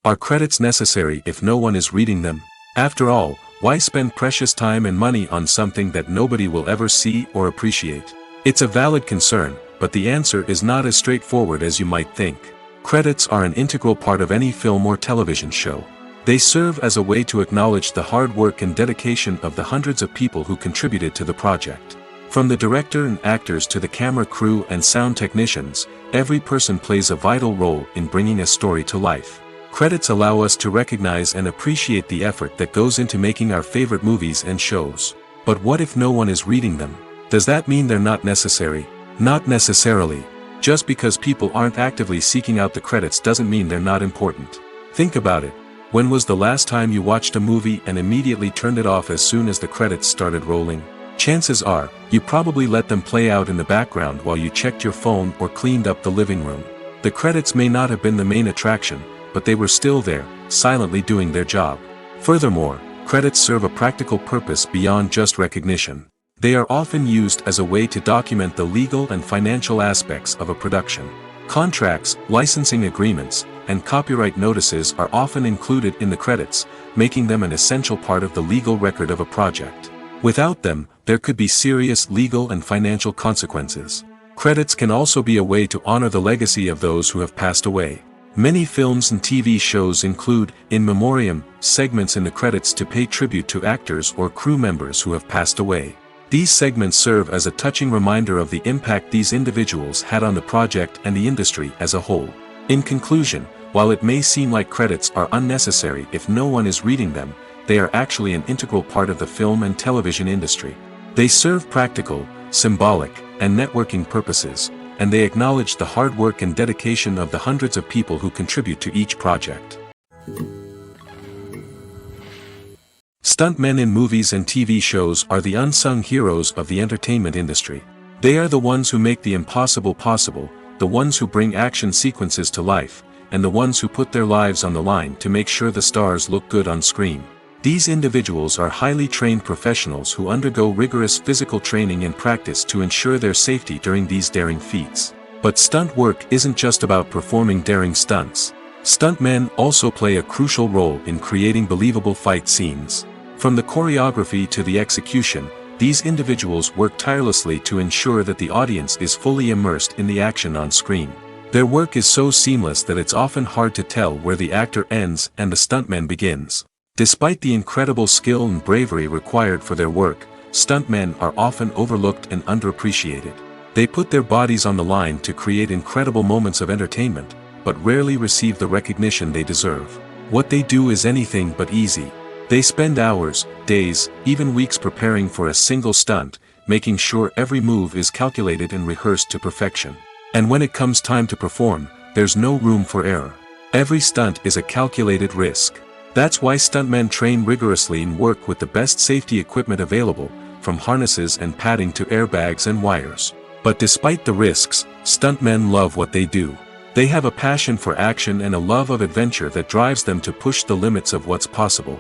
Are credits necessary if no one is reading them? After all, why spend precious time and money on something that nobody will ever see or appreciate? It's a valid concern, but the answer is not as straightforward as you might think. Credits are an integral part of any film or television show. They serve as a way to acknowledge the hard work and dedication of the hundreds of people who contributed to the project. From the director and actors to the camera crew and sound technicians, every person plays a vital role in bringing a story to life. Credits allow us to recognize and appreciate the effort that goes into making our favorite movies and shows. But what if no one is reading them? Does that mean they're not necessary? Not necessarily. Just because people aren't actively seeking out the credits doesn't mean they're not important. Think about it. When was the last time you watched a movie and immediately turned it off as soon as the credits started rolling? Chances are, you probably let them play out in the background while you checked your phone or cleaned up the living room. The credits may not have been the main attraction, but they were still there, silently doing their job. Furthermore, credits serve a practical purpose beyond just recognition. They are often used as a way to document the legal and financial aspects of a production. Contracts, licensing agreements, and copyright notices are often included in the credits, making them an essential part of the legal record of a project. Without them, there could be serious legal and financial consequences. Credits can also be a way to honor the legacy of those who have passed away. Many films and TV shows include, in memoriam, segments in the credits to pay tribute to actors or crew members who have passed away. These segments serve as a touching reminder of the impact these individuals had on the project and the industry as a whole. In conclusion, while it may seem like credits are unnecessary if no one is reading them, they are actually an integral part of the film and television industry. They serve practical, symbolic, and networking purposes, and they acknowledge the hard work and dedication of the hundreds of people who contribute to each project. Stuntmen in movies and TV shows are the unsung heroes of the entertainment industry. They are the ones who make the impossible possible, the ones who bring action sequences to life, and the ones who put their lives on the line to make sure the stars look good on screen. These individuals are highly trained professionals who undergo rigorous physical training and practice to ensure their safety during these daring feats. But stunt work isn't just about performing daring stunts. Stuntmen also play a crucial role in creating believable fight scenes. From the choreography to the execution, these individuals work tirelessly to ensure that the audience is fully immersed in the action on screen. Their work is so seamless that it's often hard to tell where the actor ends and the stuntman begins. Despite the incredible skill and bravery required for their work, stuntmen are often overlooked and underappreciated. They put their bodies on the line to create incredible moments of entertainment, but rarely receive the recognition they deserve. What they do is anything but easy. They spend hours, days, even weeks preparing for a single stunt, making sure every move is calculated and rehearsed to perfection. And when it comes time to perform, there's no room for error. Every stunt is a calculated risk. That's why stuntmen train rigorously and work with the best safety equipment available, from harnesses and padding to airbags and wires. But despite the risks, stuntmen love what they do. They have a passion for action and a love of adventure that drives them to push the limits of what's possible.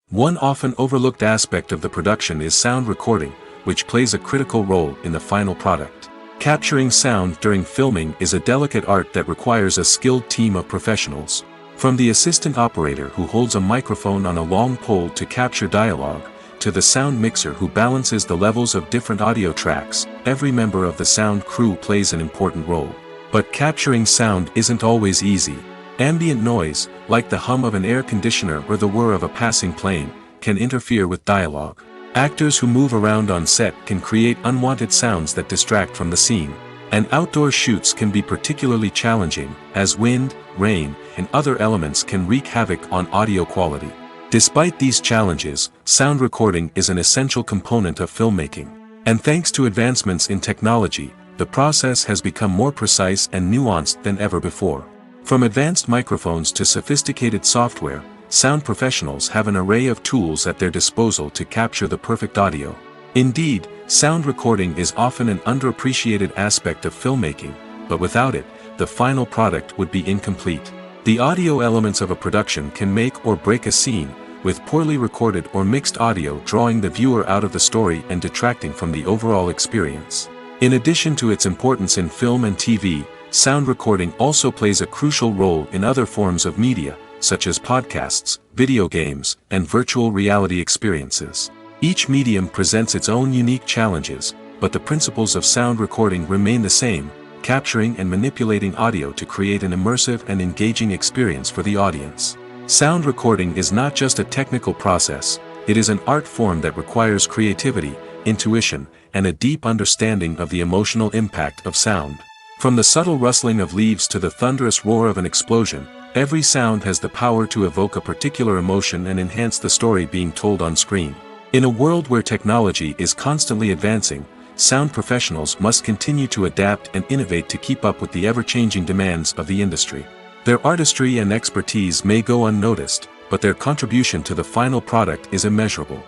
One often overlooked aspect of the production is sound recording, which plays a critical role in the final product. Capturing sound during filming is a delicate art that requires a skilled team of professionals. From the assistant operator who holds a microphone on a long pole to capture dialogue, to the sound mixer who balances the levels of different audio tracks, every member of the sound crew plays an important role. But capturing sound isn't always easy. Ambient noise, like the hum of an air conditioner or the whir of a passing plane, can interfere with dialogue. Actors who move around on set can create unwanted sounds that distract from the scene. And outdoor shoots can be particularly challenging, as wind, rain, and other elements can wreak havoc on audio quality. Despite these challenges, sound recording is an essential component of filmmaking. And thanks to advancements in technology, the process has become more precise and nuanced than ever before. From advanced microphones to sophisticated software, sound professionals have an array of tools at their disposal to capture the perfect audio. Indeed, sound recording is often an underappreciated aspect of filmmaking, but without it, the final product would be incomplete. The audio elements of a production can make or break a scene, with poorly recorded or mixed audio drawing the viewer out of the story and detracting from the overall experience. In addition to its importance in film and TV, sound recording also plays a crucial role in other forms of media, such as podcasts, video games, and virtual reality experiences. Each medium presents its own unique challenges, but the principles of sound recording remain the same, capturing and manipulating audio to create an immersive and engaging experience for the audience. Sound recording is not just a technical process, it is an art form that requires creativity, intuition, and a deep understanding of the emotional impact of sound. From the subtle rustling of leaves to the thunderous roar of an explosion, every sound has the power to evoke a particular emotion and enhance the story being told on screen. In a world where technology is constantly advancing, sound professionals must continue to adapt and innovate to keep up with the ever-changing demands of the industry. Their artistry and expertise may go unnoticed, but their contribution to the final product is immeasurable.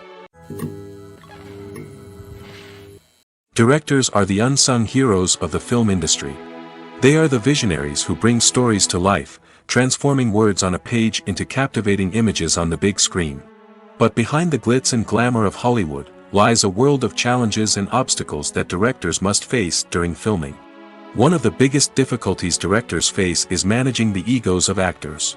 Directors are the unsung heroes of the film industry. They are the visionaries who bring stories to life, transforming words on a page into captivating images on the big screen. But behind the glitz and glamour of Hollywood, lies a world of challenges and obstacles that directors must face during filming. One of the biggest difficulties directors face is managing the egos of actors.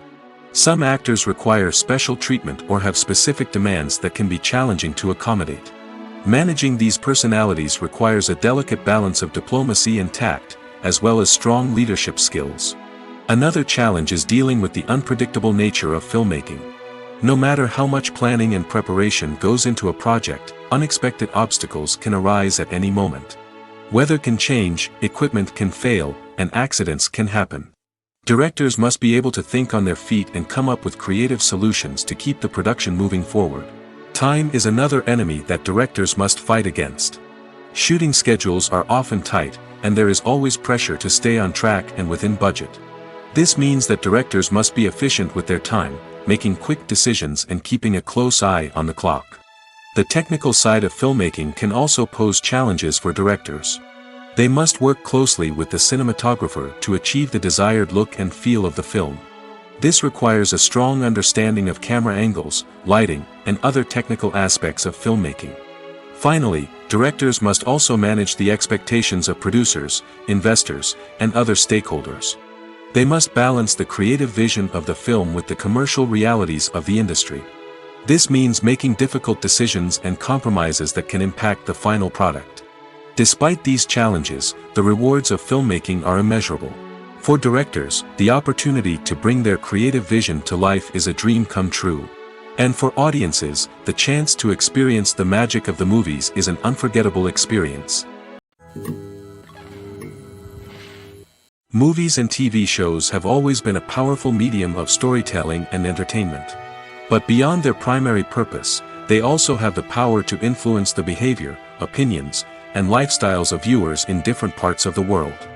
Some actors require special treatment or have specific demands that can be challenging to accommodate. Managing these personalities requires a delicate balance of diplomacy and tact, as well as strong leadership skills. Another challenge is dealing with the unpredictable nature of filmmaking. No matter how much planning and preparation goes into a project, unexpected obstacles can arise at any moment. Weather can change, equipment can fail, and accidents can happen. Directors must be able to think on their feet and come up with creative solutions to keep the production moving forward. Time is another enemy that directors must fight against. Shooting schedules are often tight, and there is always pressure to stay on track and within budget. This means that directors must be efficient with their time, making quick decisions and keeping a close eye on the clock. The technical side of filmmaking can also pose challenges for directors. They must work closely with the cinematographer to achieve the desired look and feel of the film. This requires a strong understanding of camera angles, lighting, and other technical aspects of filmmaking. Finally, directors must also manage the expectations of producers, investors, and other stakeholders. They must balance the creative vision of the film with the commercial realities of the industry. This means making difficult decisions and compromises that can impact the final product. Despite these challenges, the rewards of filmmaking are immeasurable. For directors, the opportunity to bring their creative vision to life is a dream come true. And for audiences, the chance to experience the magic of the movies is an unforgettable experience. Movies and TV shows have always been a powerful medium of storytelling and entertainment. But beyond their primary purpose, they also have the power to influence the behavior, opinions, and lifestyles of viewers in different parts of the world.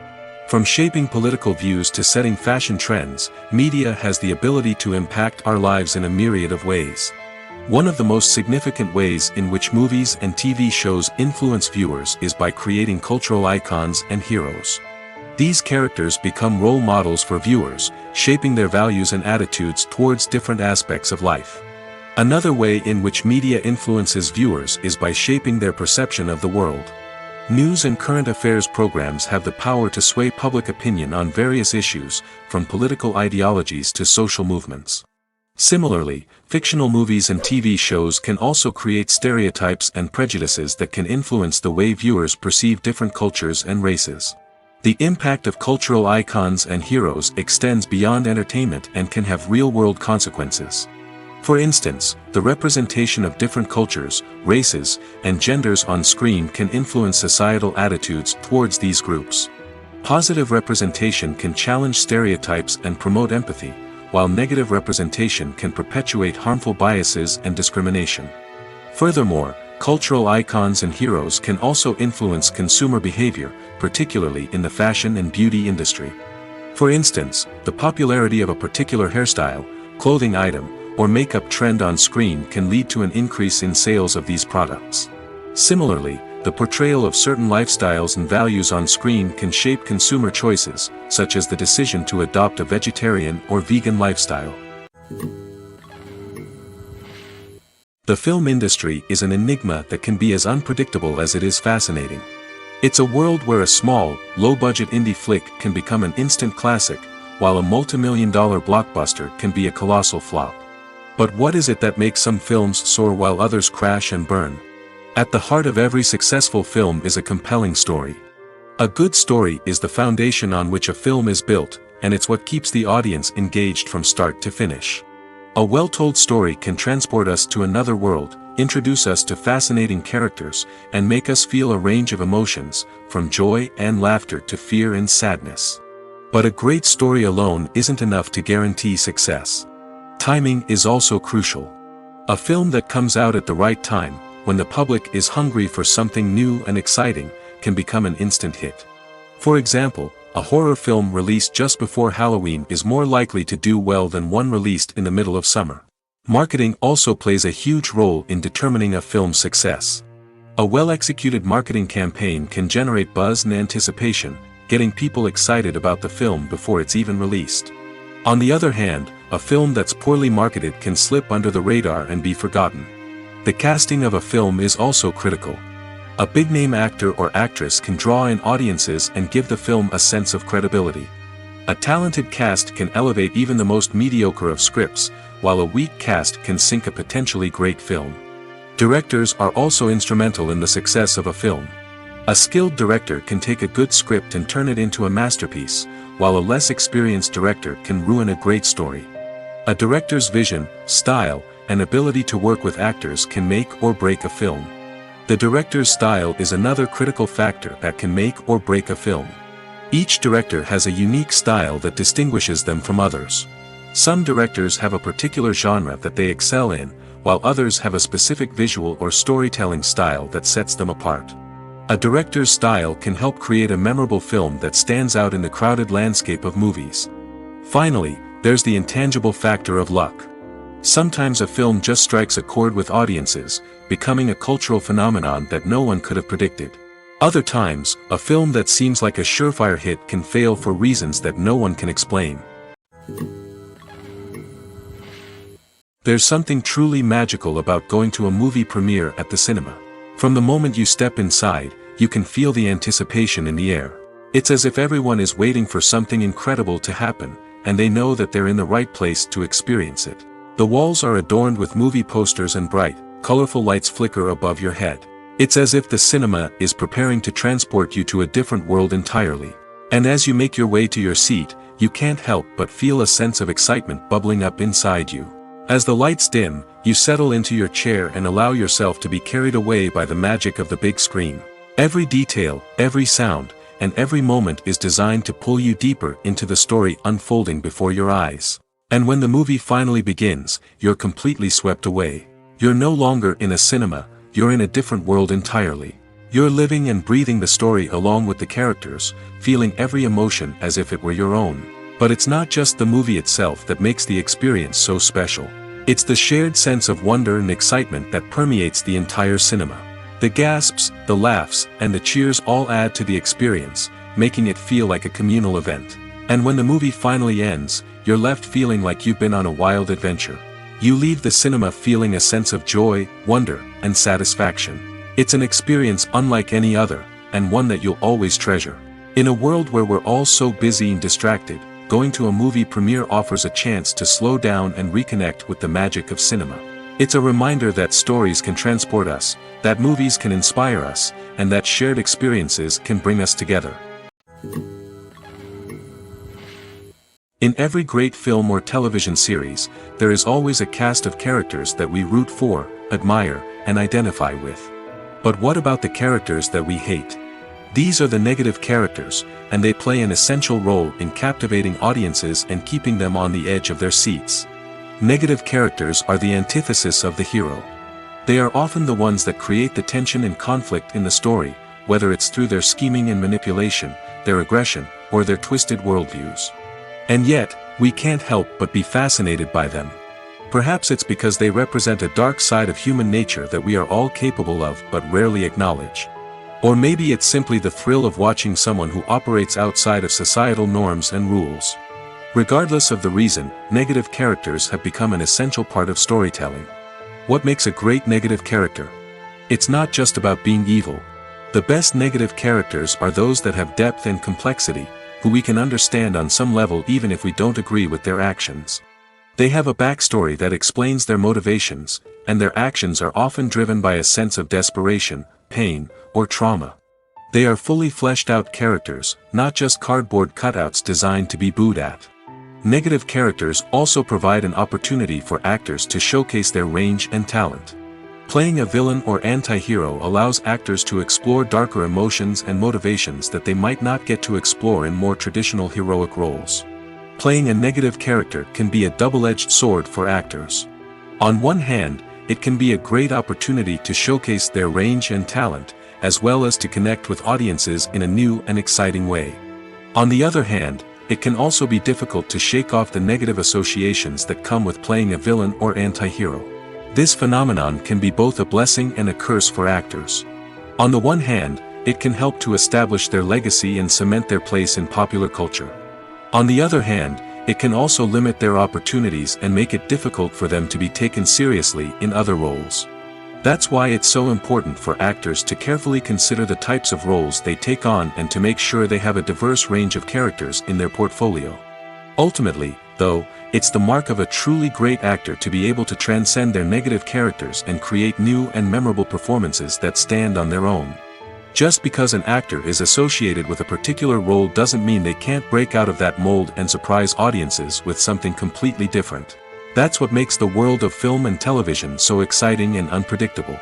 From shaping political views to setting fashion trends, media has the ability to impact our lives in a myriad of ways. One of the most significant ways in which movies and TV shows influence viewers is by creating cultural icons and heroes. These characters become role models for viewers, shaping their values and attitudes towards different aspects of life. Another way in which media influences viewers is by shaping their perception of the world. News and current affairs programs have the power to sway public opinion on various issues, from political ideologies to social movements. Similarly, fictional movies and TV shows can also create stereotypes and prejudices that can influence the way viewers perceive different cultures and races. The impact of cultural icons and heroes extends beyond entertainment and can have real-world consequences. For instance, the representation of different cultures, races, and genders on screen can influence societal attitudes towards these groups. Positive representation can challenge stereotypes and promote empathy, while negative representation can perpetuate harmful biases and discrimination. Furthermore, cultural icons and heroes can also influence consumer behavior, particularly in the fashion and beauty industry. For instance, the popularity of a particular hairstyle, clothing item, or makeup trend on screen can lead to an increase in sales of these products. Similarly, the portrayal of certain lifestyles and values on screen can shape consumer choices, such as the decision to adopt a vegetarian or vegan lifestyle. The film industry is an enigma that can be as unpredictable as it is fascinating. It's a world where a small, low-budget indie flick can become an instant classic, while a multi-million-dollar blockbuster can be a colossal flop. But what is it that makes some films soar while others crash and burn? At the heart of every successful film is a compelling story. A good story is the foundation on which a film is built, and it's what keeps the audience engaged from start to finish. A well-told story can transport us to another world, introduce us to fascinating characters, and make us feel a range of emotions, from joy and laughter to fear and sadness. But a great story alone isn't enough to guarantee success. Timing is also crucial. A film that comes out at the right time, when the public is hungry for something new and exciting, can become an instant hit. For example, a horror film released just before Halloween is more likely to do well than one released in the middle of summer. Marketing also plays a huge role in determining a film's success. A well-executed marketing campaign can generate buzz and anticipation, getting people excited about the film before it's even released. On the other hand, a film that's poorly marketed can slip under the radar and be forgotten. The casting of a film is also critical. A big-name actor or actress can draw in audiences and give the film a sense of credibility. A talented cast can elevate even the most mediocre of scripts, while a weak cast can sink a potentially great film. Directors are also instrumental in the success of a film. A skilled director can take a good script and turn it into a masterpiece, while a less experienced director can ruin a great story. A director's vision, style, and ability to work with actors can make or break a film. The director's style is another critical factor that can make or break a film. Each director has a unique style that distinguishes them from others. Some directors have a particular genre that they excel in, while others have a specific visual or storytelling style that sets them apart. A director's style can help create a memorable film that stands out in the crowded landscape of movies. Finally, there's the intangible factor of luck. Sometimes a film just strikes a chord with audiences, becoming a cultural phenomenon that no one could have predicted. Other times, a film that seems like a surefire hit can fail for reasons that no one can explain. There's something truly magical about going to a movie premiere at the cinema. From the moment you step inside, you can feel the anticipation in the air. It's as if everyone is waiting for something incredible to happen, and they know that they're in the right place to experience it. The walls are adorned with movie posters and bright, colorful lights flicker above your head. It's as if the cinema is preparing to transport you to a different world entirely. And as you make your way to your seat, you can't help but feel a sense of excitement bubbling up inside you. As the lights dim, you settle into your chair and allow yourself to be carried away by the magic of the big screen. Every detail, every sound, and every moment is designed to pull you deeper into the story unfolding before your eyes. And when the movie finally begins, you're completely swept away. You're no longer in a cinema, you're in a different world entirely. You're living and breathing the story along with the characters, feeling every emotion as if it were your own. But it's not just the movie itself that makes the experience so special. It's the shared sense of wonder and excitement that permeates the entire cinema. The gasps, the laughs, and the cheers all add to the experience, making it feel like a communal event. And when the movie finally ends, you're left feeling like you've been on a wild adventure. You leave the cinema feeling a sense of joy, wonder, and satisfaction. It's an experience unlike any other, and one that you'll always treasure. In a world where we're all so busy and distracted, going to a movie premiere offers a chance to slow down and reconnect with the magic of cinema. It's a reminder that stories can transport us, that movies can inspire us, and that shared experiences can bring us together. In every great film or television series, there is always a cast of characters that we root for, admire, and identify with. But what about the characters that we hate? These are the negative characters, and they play an essential role in captivating audiences and keeping them on the edge of their seats. Negative characters are the antithesis of the hero. They are often the ones that create the tension and conflict in the story, whether it's through their scheming and manipulation, their aggression, or their twisted worldviews. And yet, we can't help but be fascinated by them. Perhaps it's because they represent a dark side of human nature that we are all capable of but rarely acknowledge. Or maybe it's simply the thrill of watching someone who operates outside of societal norms and rules. Regardless of the reason, negative characters have become an essential part of storytelling. What makes a great negative character? It's not just about being evil. The best negative characters are those that have depth and complexity, who we can understand on some level even if we don't agree with their actions. They have a backstory that explains their motivations, and their actions are often driven by a sense of desperation, pain, or trauma. They are fully fleshed out characters, not just cardboard cutouts designed to be booed at. Negative characters also provide an opportunity for actors to showcase their range and talent. Playing a villain or anti-hero allows actors to explore darker emotions and motivations that they might not get to explore in more traditional heroic roles. Playing a negative character can be a double-edged sword for actors. On one hand, it can be a great opportunity to showcase their range and talent, as well as to connect with audiences in a new and exciting way. On the other hand, it can also be difficult to shake off the negative associations that come with playing a villain or anti-hero. This phenomenon can be both a blessing and a curse for actors. On the one hand, it can help to establish their legacy and cement their place in popular culture. On the other hand, it can also limit their opportunities and make it difficult for them to be taken seriously in other roles. That's why it's so important for actors to carefully consider the types of roles they take on and to make sure they have a diverse range of characters in their portfolio. Ultimately, though, it's the mark of a truly great actor to be able to transcend their negative characters and create new and memorable performances that stand on their own. Just because an actor is associated with a particular role doesn't mean they can't break out of that mold and surprise audiences with something completely different. That's what makes the world of film and television so exciting and unpredictable.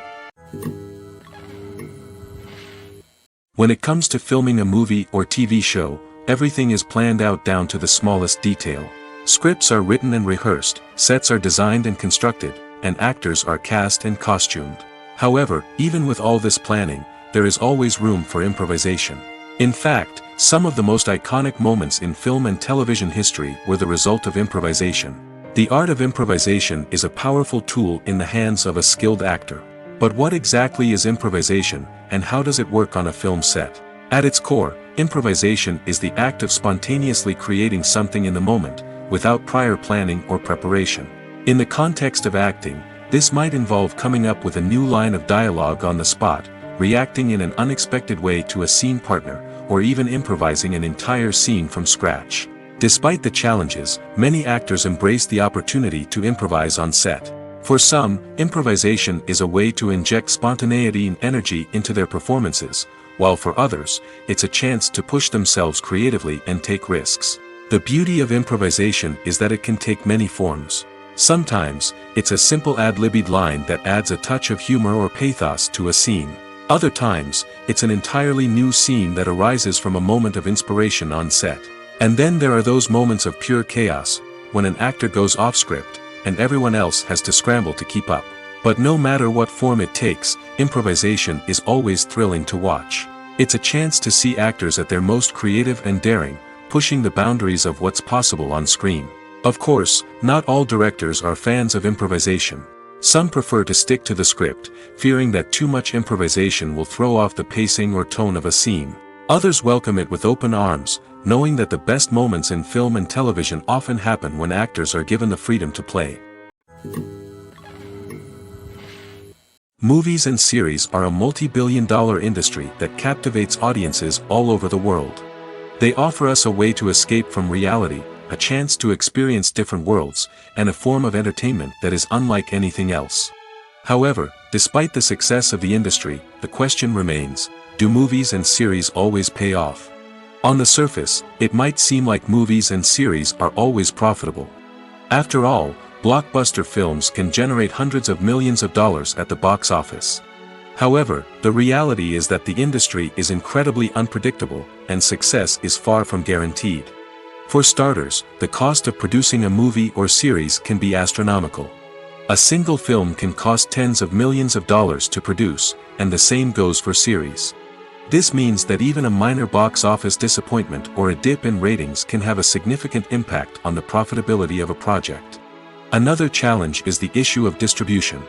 When it comes to filming a movie or TV show, everything is planned out down to the smallest detail. Scripts are written and rehearsed, sets are designed and constructed, and actors are cast and costumed. However, even with all this planning, there is always room for improvisation. In fact, some of the most iconic moments in film and television history were the result of improvisation. The art of improvisation is a powerful tool in the hands of a skilled actor. But what exactly is improvisation, and how does it work on a film set? At its core, improvisation is the act of spontaneously creating something in the moment, without prior planning or preparation. In the context of acting, this might involve coming up with a new line of dialogue on the spot, reacting in an unexpected way to a scene partner, or even improvising an entire scene from scratch. Despite the challenges, many actors embrace the opportunity to improvise on set. For some, improvisation is a way to inject spontaneity and energy into their performances, while for others, it's a chance to push themselves creatively and take risks. The beauty of improvisation is that it can take many forms. Sometimes, it's a simple ad-libbed line that adds a touch of humor or pathos to a scene. Other times, it's an entirely new scene that arises from a moment of inspiration on set. And then there are those moments of pure chaos, when an actor goes off script, and everyone else has to scramble to keep up. But no matter what form it takes, improvisation is always thrilling to watch. It's a chance to see actors at their most creative and daring, pushing the boundaries of what's possible on screen. Of course, not all directors are fans of improvisation. Some prefer to stick to the script, fearing that too much improvisation will throw off the pacing or tone of a scene. Others welcome it with open arms, knowing that the best moments in film and television often happen when actors are given the freedom to play. Movies and series are a multi-billion-dollar industry that captivates audiences all over the world. They offer us a way to escape from reality, a chance to experience different worlds, and a form of entertainment that is unlike anything else. However, despite the success of the industry, the question remains, do movies and series always pay off? On the surface, it might seem like movies and series are always profitable. After all, blockbuster films can generate hundreds of millions of dollars at the box office. However, the reality is that the industry is incredibly unpredictable, and success is far from guaranteed. For starters, the cost of producing a movie or series can be astronomical. A single film can cost tens of millions of dollars to produce, and the same goes for series. This means that even a minor box office disappointment or a dip in ratings can have a significant impact on the profitability of a project. Another challenge is the issue of distribution.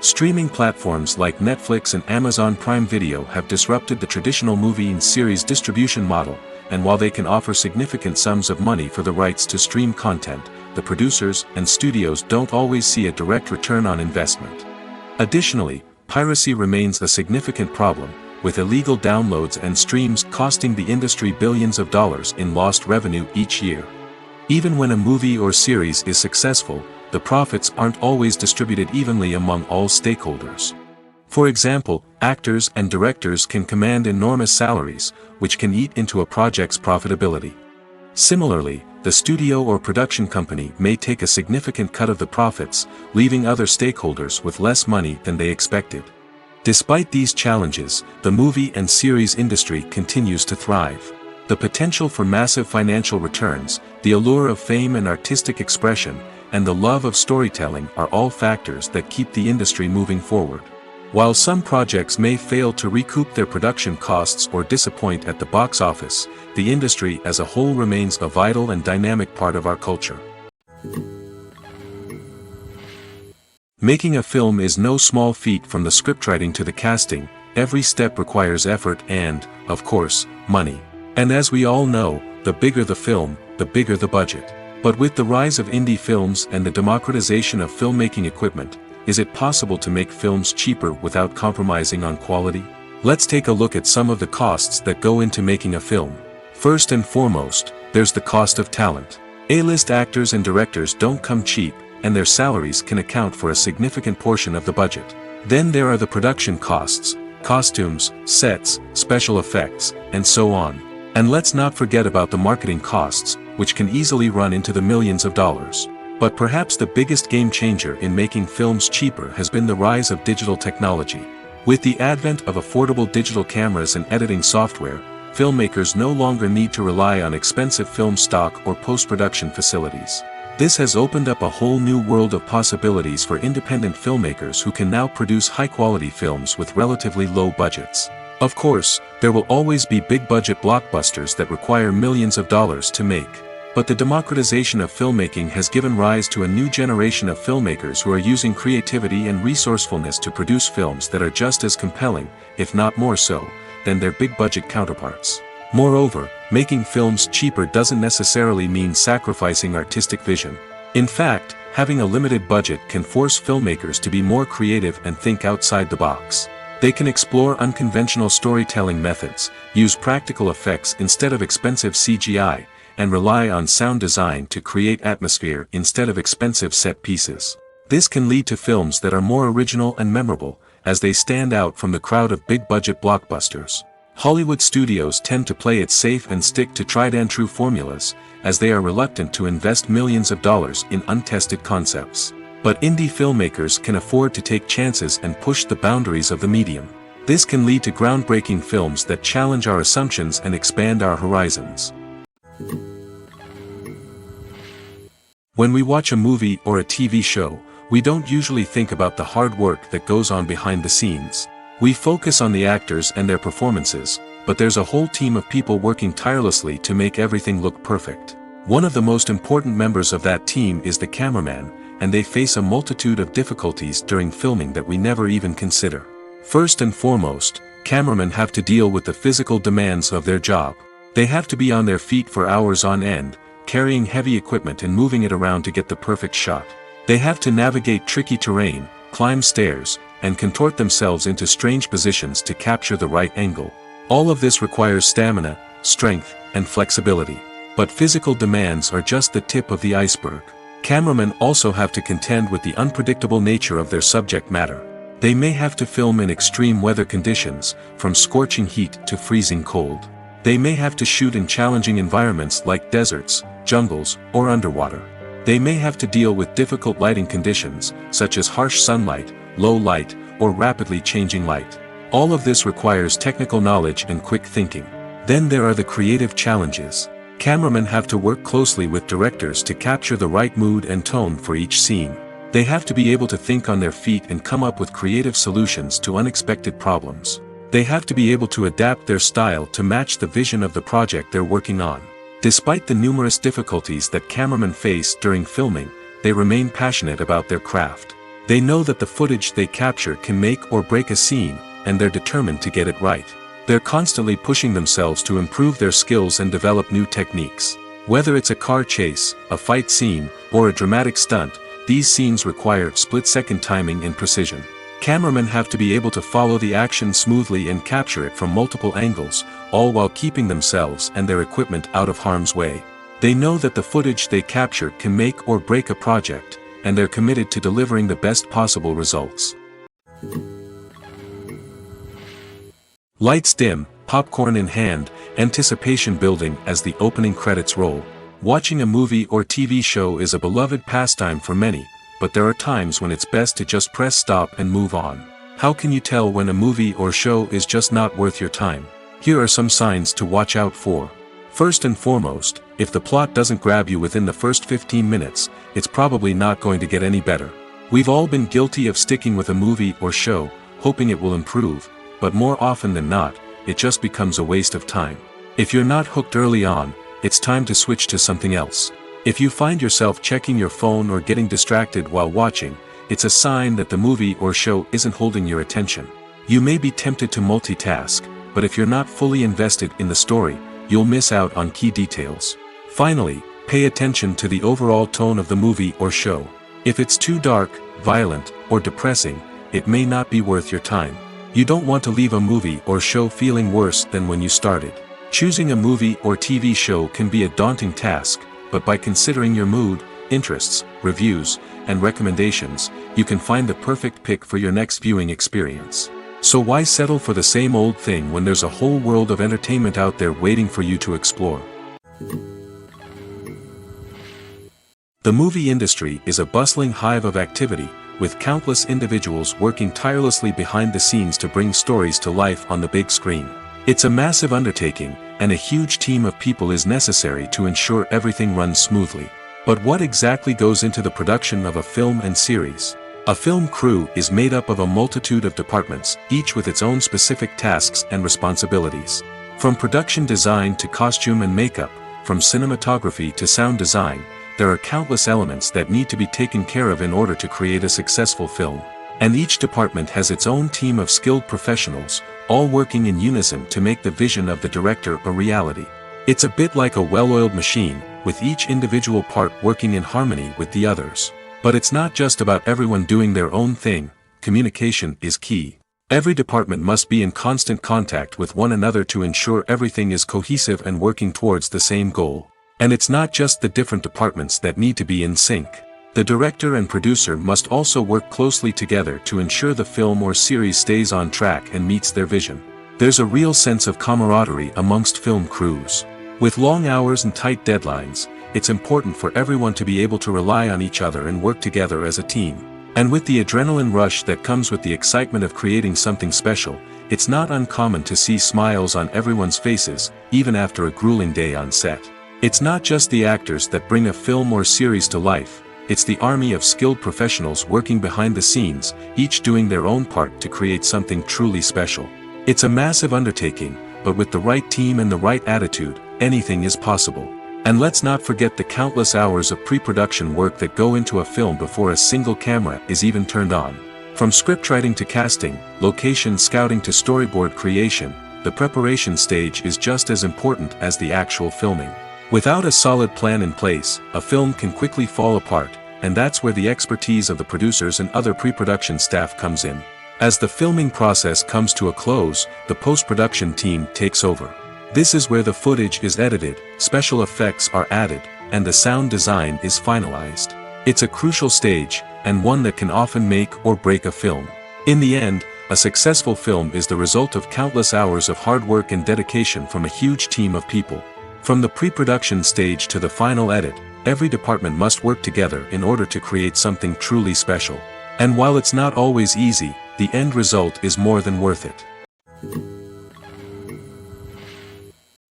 Streaming platforms like Netflix and Amazon Prime Video have disrupted the traditional movie and series distribution model, and while they can offer significant sums of money for the rights to stream content, the producers and studios don't always see a direct return on investment. Additionally, piracy remains a significant problem, with illegal downloads and streams costing the industry billions of dollars in lost revenue each year. Even when a movie or series is successful, the profits aren't always distributed evenly among all stakeholders. For example, actors and directors can command enormous salaries, which can eat into a project's profitability. Similarly, the studio or production company may take a significant cut of the profits, leaving other stakeholders with less money than they expected. Despite these challenges, the movie and series industry continues to thrive. The potential for massive financial returns, the allure of fame and artistic expression, and the love of storytelling are all factors that keep the industry moving forward. While some projects may fail to recoup their production costs or disappoint at the box office, the industry as a whole remains a vital and dynamic part of our culture. Making a film is no small feat. From the scriptwriting to the casting, every step requires effort and, of course, money. And as we all know, the bigger the film, the bigger the budget. But with the rise of indie films and the democratization of filmmaking equipment, is it possible to make films cheaper without compromising on quality? Let's take a look at some of the costs that go into making a film. First and foremost, there's the cost of talent. A-list actors and directors don't come cheap, and their salaries can account for a significant portion of the budget. Then there are the production costs, costumes, sets, special effects, and so on. And let's not forget about the marketing costs, which can easily run into the millions of dollars. But perhaps the biggest game changer in making films cheaper has been the rise of digital technology. With the advent of affordable digital cameras and editing software, filmmakers no longer need to rely on expensive film stock or post-production facilities. This has opened up a whole new world of possibilities for independent filmmakers who can now produce high-quality films with relatively low budgets. Of course, there will always be big-budget blockbusters that require millions of dollars to make. But the democratization of filmmaking has given rise to a new generation of filmmakers who are using creativity and resourcefulness to produce films that are just as compelling, if not more so, than their big-budget counterparts. Moreover, making films cheaper doesn't necessarily mean sacrificing artistic vision. In fact, having a limited budget can force filmmakers to be more creative and think outside the box. They can explore unconventional storytelling methods, use practical effects instead of expensive CGI, and rely on sound design to create atmosphere instead of expensive set pieces. This can lead to films that are more original and memorable, as they stand out from the crowd of big-budget blockbusters. Hollywood studios tend to play it safe and stick to tried-and-true formulas, as they are reluctant to invest millions of dollars in untested concepts. But indie filmmakers can afford to take chances and push the boundaries of the medium. This can lead to groundbreaking films that challenge our assumptions and expand our horizons. When we watch a movie or a TV show, We don't usually think about the hard work that goes on behind the scenes. We focus on the actors and their performances, but there's a whole team of people working tirelessly to make everything look perfect. One of the most important members of that team is the cameraman, and they face a multitude of difficulties during filming that we never even consider. First and foremost, cameramen have to deal with the physical demands of their job. They have to be on their feet for hours on end, carrying heavy equipment and moving it around to get the perfect shot. They have to navigate tricky terrain, climb stairs, and contort themselves into strange positions to capture the right angle. All of this requires stamina, strength, and flexibility. But physical demands are just the tip of the iceberg. Cameramen also have to contend with the unpredictable nature of their subject matter. They may have to film in extreme weather conditions, from scorching heat to freezing cold. They may have to shoot in challenging environments like deserts, jungles, or underwater. They may have to deal with difficult lighting conditions, such as harsh sunlight, low light, or rapidly changing light. All of this requires technical knowledge and quick thinking. Then there are the creative challenges. Cameramen have to work closely with directors to capture the right mood and tone for each scene. They have to be able to think on their feet and come up with creative solutions to unexpected problems. They have to be able to adapt their style to match the vision of the project they're working on. Despite the numerous difficulties that cameramen face during filming, they remain passionate about their craft. They know that the footage they capture can make or break a scene, and they're determined to get it right. They're constantly pushing themselves to improve their skills and develop new techniques. Whether it's a car chase, a fight scene, or a dramatic stunt, these scenes require split-second timing and precision. Cameramen have to be able to follow the action smoothly and capture it from multiple angles, all while keeping themselves and their equipment out of harm's way. They know that the footage they capture can make or break a project, and they're committed to delivering the best possible results. Lights dim, popcorn in hand, anticipation building as the opening credits roll. Watching a movie or TV show is a beloved pastime for many, but there are times when it's best to just press stop and move on. How can you tell when a movie or show is just not worth your time? Here are some signs to watch out for. First and foremost, if the plot doesn't grab you within the first 15 minutes, it's probably not going to get any better. We've all been guilty of sticking with a movie or show, hoping it will improve, but more often than not, it just becomes a waste of time. If you're not hooked early on, it's time to switch to something else. If you find yourself checking your phone or getting distracted while watching, it's a sign that the movie or show isn't holding your attention. You may be tempted to multitask, but if you're not fully invested in the story, you'll miss out on key details. Finally, pay attention to the overall tone of the movie or show. If it's too dark, violent, or depressing, it may not be worth your time. You don't want to leave a movie or show feeling worse than when you started. Choosing a movie or TV show can be a daunting task, but by considering your mood, interests, reviews, and recommendations, you can find the perfect pick for your next viewing experience. So why settle for the same old thing when there's a whole world of entertainment out there waiting for you to explore? The movie industry is a bustling hive of activity, with countless individuals working tirelessly behind the scenes to bring stories to life on the big screen. It's a massive undertaking, and a huge team of people is necessary to ensure everything runs smoothly. But what exactly goes into the production of a film and series? A film crew is made up of a multitude of departments, each with its own specific tasks and responsibilities. From production design to costume and makeup, from cinematography to sound design, there are countless elements that need to be taken care of in order to create a successful film. And each department has its own team of skilled professionals, all working in unison to make the vision of the director a reality. It's a bit like a well-oiled machine, with each individual part working in harmony with the others. But it's not just about everyone doing their own thing. Communication is key. Every department must be in constant contact with one another to ensure everything is cohesive and working towards the same goal. And it's not just the different departments that need to be in sync. The director and producer must also work closely together to ensure the film or series stays on track and meets their vision. There's a real sense of camaraderie amongst film crews. With long hours and tight deadlines, it's important for everyone to be able to rely on each other and work together as a team. And with the adrenaline rush that comes with the excitement of creating something special, it's not uncommon to see smiles on everyone's faces, even after a grueling day on set. It's not just the actors that bring a film or series to life. it's the army of skilled professionals working behind the scenes, each doing their own part to create something truly special. It's a massive undertaking, but with the right team and the right attitude, anything is possible. And let's not forget the countless hours of pre-production work that go into a film before a single camera is even turned on. From scriptwriting to casting, location scouting to storyboard creation, the preparation stage is just as important as the actual filming. Without a solid plan in place, a film can quickly fall apart, and that's where the expertise of the producers and other pre-production staff comes in. As the filming process comes to a close, the post-production team takes over. This is where the footage is edited, special effects are added, and the sound design is finalized. It's a crucial stage, and one that can often make or break a film. In the end, a successful film is the result of countless hours of hard work and dedication from a huge team of people. From the pre-production stage to the final edit, every department must work together in order to create something truly special. And while it's not always easy, the end result is more than worth it.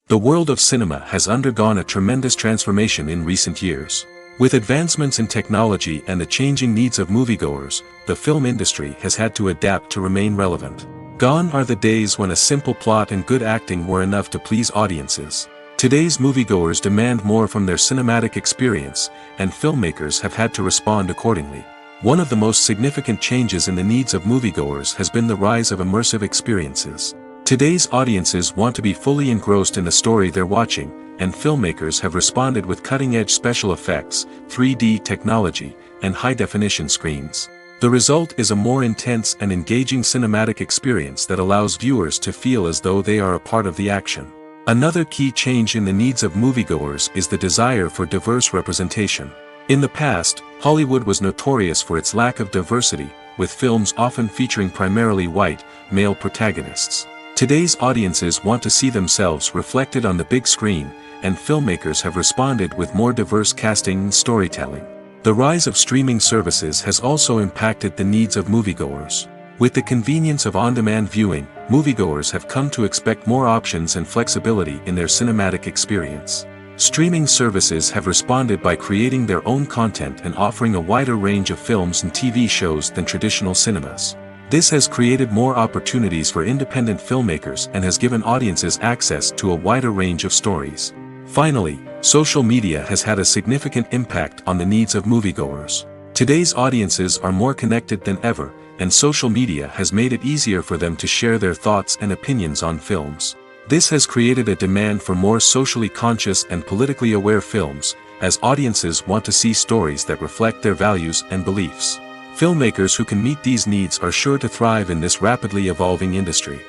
The world of cinema has undergone a tremendous transformation in recent years. With advancements in technology and the changing needs of moviegoers, the film industry has had to adapt to remain relevant. Gone are the days when a simple plot and good acting were enough to please audiences. Today's moviegoers demand more from their cinematic experience, and filmmakers have had to respond accordingly. One of the most significant changes in the needs of moviegoers has been the rise of immersive experiences. Today's audiences want to be fully engrossed in the story they're watching, and filmmakers have responded with cutting-edge special effects, 3D technology, and high-definition screens. The result is a more intense and engaging cinematic experience that allows viewers to feel as though they are a part of the action. Another key change in the needs of moviegoers is the desire for diverse representation. In the past, Hollywood was notorious for its lack of diversity, with films often featuring primarily white, male protagonists. Today's audiences want to see themselves reflected on the big screen, and filmmakers have responded with more diverse casting and storytelling. The rise of streaming services has also impacted the needs of moviegoers. With the convenience of on-demand viewing, moviegoers have come to expect more options and flexibility in their cinematic experience. Streaming services have responded by creating their own content and offering a wider range of films and TV shows than traditional cinemas. This has created more opportunities for independent filmmakers and has given audiences access to a wider range of stories. Finally, social media has had a significant impact on the needs of moviegoers. Today's audiences are more connected than ever, and social media has made it easier for them to share their thoughts and opinions on films. This has created a demand for more socially conscious and politically aware films, as audiences want to see stories that reflect their values and beliefs. Filmmakers who can meet these needs are sure to thrive in this rapidly evolving industry.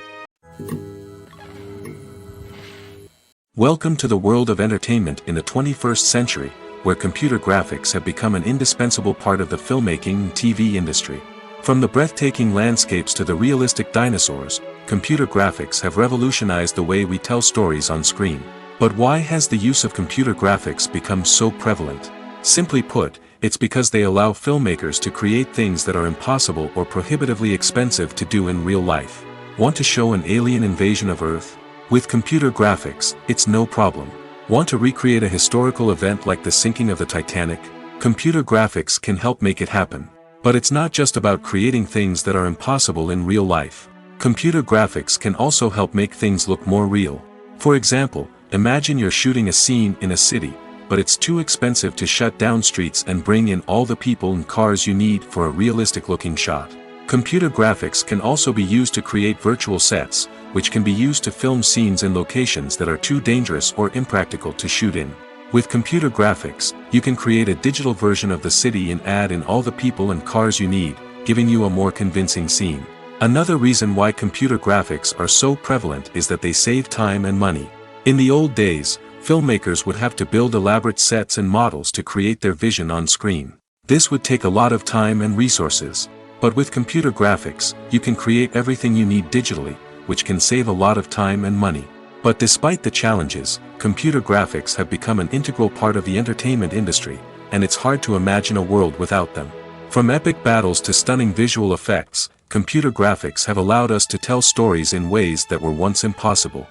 Welcome to the world of entertainment in the 21st century, where computer graphics have become an indispensable part of the filmmaking and TV industry. From the breathtaking landscapes to the realistic dinosaurs, computer graphics have revolutionized the way we tell stories on screen. But why has the use of computer graphics become so prevalent? Simply put, it's because they allow filmmakers to create things that are impossible or prohibitively expensive to do in real life. Want to show an alien invasion of Earth? With computer graphics, it's no problem. Want to recreate a historical event like the sinking of the Titanic? Computer graphics can help make it happen. But it's not just about creating things that are impossible in real life. Computer graphics can also help make things look more real. For example, imagine you're shooting a scene in a city, but it's too expensive to shut down streets and bring in all the people and cars you need for a realistic-looking shot. Computer graphics can also be used to create virtual sets, which can be used to film scenes in locations that are too dangerous or impractical to shoot in. With computer graphics, you can create a digital version of the city and add in all the people and cars you need, giving you a more convincing scene. Another reason why computer graphics are so prevalent is that they save time and money. In the old days, filmmakers would have to build elaborate sets and models to create their vision on screen. This would take a lot of time and resources. But with computer graphics, you can create everything you need digitally, which can save a lot of time and money. But despite the challenges, computer graphics have become an integral part of the entertainment industry, and it's hard to imagine a world without them. From epic battles to stunning visual effects, computer graphics have allowed us to tell stories in ways that were once impossible.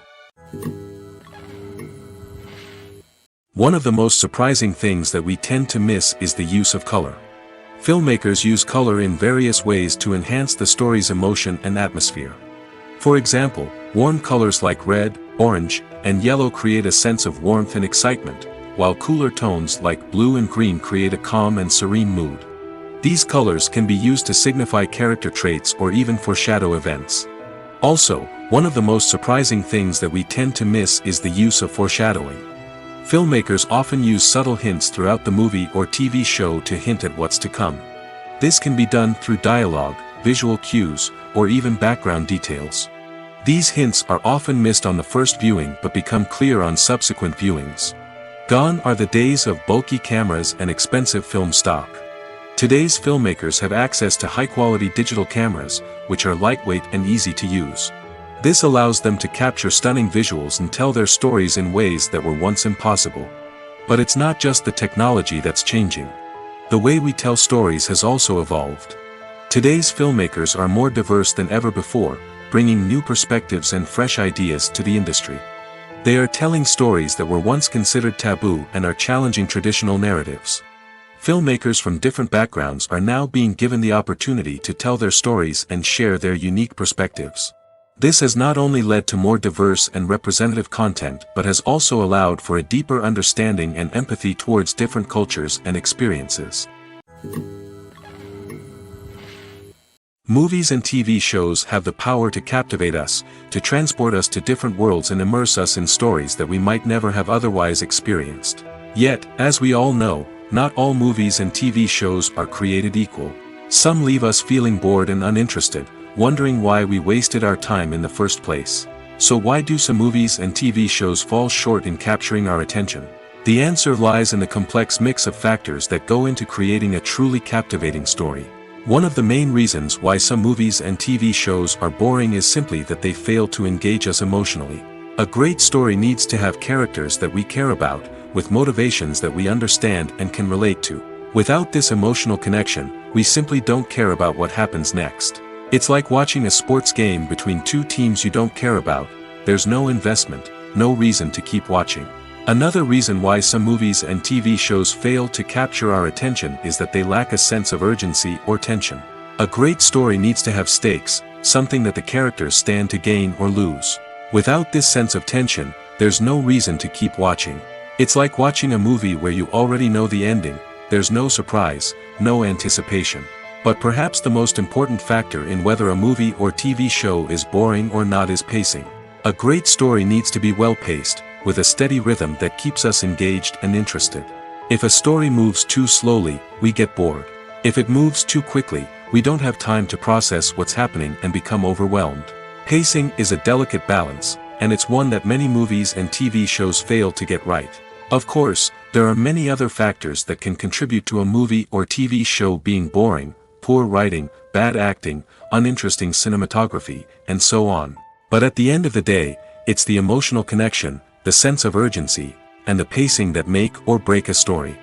One of the most surprising things that we tend to miss is the use of color. Filmmakers use color in various ways to enhance the story's emotion and atmosphere. For example, warm colors like red, orange, and yellow create a sense of warmth and excitement, while cooler tones like blue and green create a calm and serene mood. These colors can be used to signify character traits or even foreshadow events. Also, one of the most surprising things that we tend to miss is the use of foreshadowing. Filmmakers often use subtle hints throughout the movie or TV show to hint at what's to come. This can be done through dialogue, visual cues, or even background details. These hints are often missed on the first viewing but become clear on subsequent viewings. Gone are the days of bulky cameras and expensive film stock. Today's filmmakers have access to high-quality digital cameras, which are lightweight and easy to use. This allows them to capture stunning visuals and tell their stories in ways that were once impossible. But it's not just the technology that's changing. The way we tell stories has also evolved. Today's filmmakers are more diverse than ever before, bringing new perspectives and fresh ideas to the industry. They are telling stories that were once considered taboo and are challenging traditional narratives. Filmmakers from different backgrounds are now being given the opportunity to tell their stories and share their unique perspectives. This has not only led to more diverse and representative content but has also allowed for a deeper understanding and empathy towards different cultures and experiences. Movies and TV shows have the power to captivate us, to transport us to different worlds and immerse us in stories that we might never have otherwise experienced. Yet, as we all know, not all movies and TV shows are created equal. Some leave us feeling bored and uninterested, wondering why we wasted our time in the first place. So why do some movies and TV shows fall short in capturing our attention? The answer lies in the complex mix of factors that go into creating a truly captivating story. One of the main reasons why some movies and TV shows are boring is simply that they fail to engage us emotionally. A great story needs to have characters that we care about, with motivations that we understand and can relate to. Without this emotional connection, we simply don't care about what happens next. It's like watching a sports game between two teams you don't care about. There's no investment, no reason to keep watching. Another reason why some movies and TV shows fail to capture our attention is that they lack a sense of urgency or tension. A great story needs to have stakes, something that the characters stand to gain or lose. Without this sense of tension, there's no reason to keep watching. It's like watching a movie where you already know the ending. There's no surprise, no anticipation. But perhaps the most important factor in whether a movie or TV show is boring or not is pacing. A great story needs to be well-paced, with a steady rhythm that keeps us engaged and interested. If a story moves too slowly, we get bored. If it moves too quickly, we don't have time to process what's happening and become overwhelmed. Pacing is a delicate balance, and it's one that many movies and TV shows fail to get right. Of course, there are many other factors that can contribute to a movie or TV show being boring: poor writing, bad acting, uninteresting cinematography, and so on. But at the end of the day, it's the emotional connection, the sense of urgency, and the pacing that make or break a story.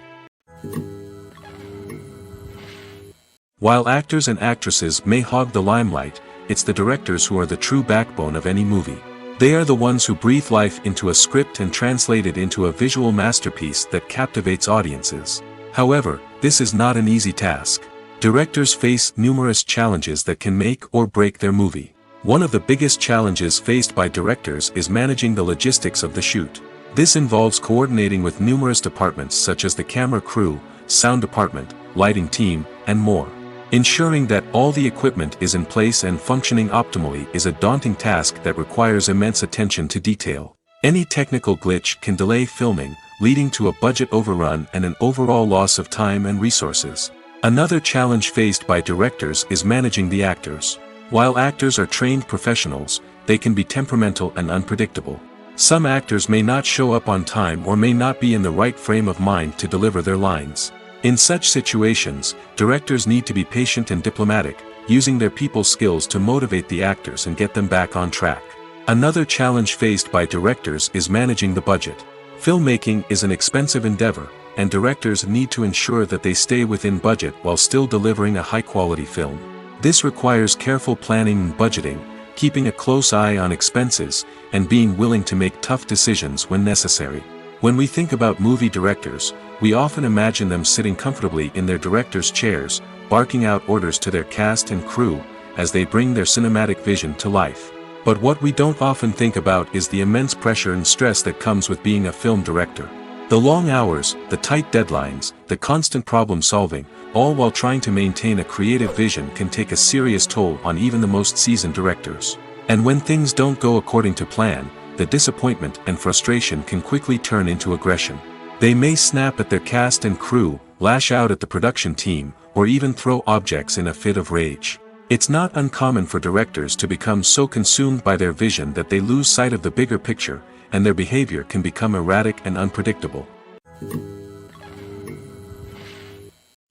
While actors and actresses may hog the limelight, it's the directors who are the true backbone of any movie. They are the ones who breathe life into a script and translate it into a visual masterpiece that captivates audiences. However, this is not an easy task. Directors face numerous challenges that can make or break their movie. One of the biggest challenges faced by directors is managing the logistics of the shoot. This involves coordinating with numerous departments such as the camera crew, sound department, lighting team, and more. Ensuring that all the equipment is in place and functioning optimally is a daunting task that requires immense attention to detail. Any technical glitch can delay filming, leading to a budget overrun and an overall loss of time and resources. Another challenge faced by directors is managing the actors. While actors are trained professionals, they can be temperamental and unpredictable. Some actors may not show up on time or may not be in the right frame of mind to deliver their lines. In such situations, directors need to be patient and diplomatic, using their people skills to motivate the actors and get them back on track. Another challenge faced by directors is managing the budget. Filmmaking is an expensive endeavor, and directors need to ensure that they stay within budget while still delivering a high-quality film. This requires careful planning and budgeting, keeping a close eye on expenses, and being willing to make tough decisions when necessary. When we think about movie directors, we often imagine them sitting comfortably in their director's chairs, barking out orders to their cast and crew, as they bring their cinematic vision to life. But what we don't often think about is the immense pressure and stress that comes with being a film director. The long hours, the tight deadlines, the constant problem solving, all while trying to maintain a creative vision can take a serious toll on even the most seasoned directors. And when things don't go according to plan, the disappointment and frustration can quickly turn into aggression. They may snap at their cast and crew, lash out at the production team, or even throw objects in a fit of rage. It's not uncommon for directors to become so consumed by their vision that they lose sight of the bigger picture, and their behavior can become erratic and unpredictable.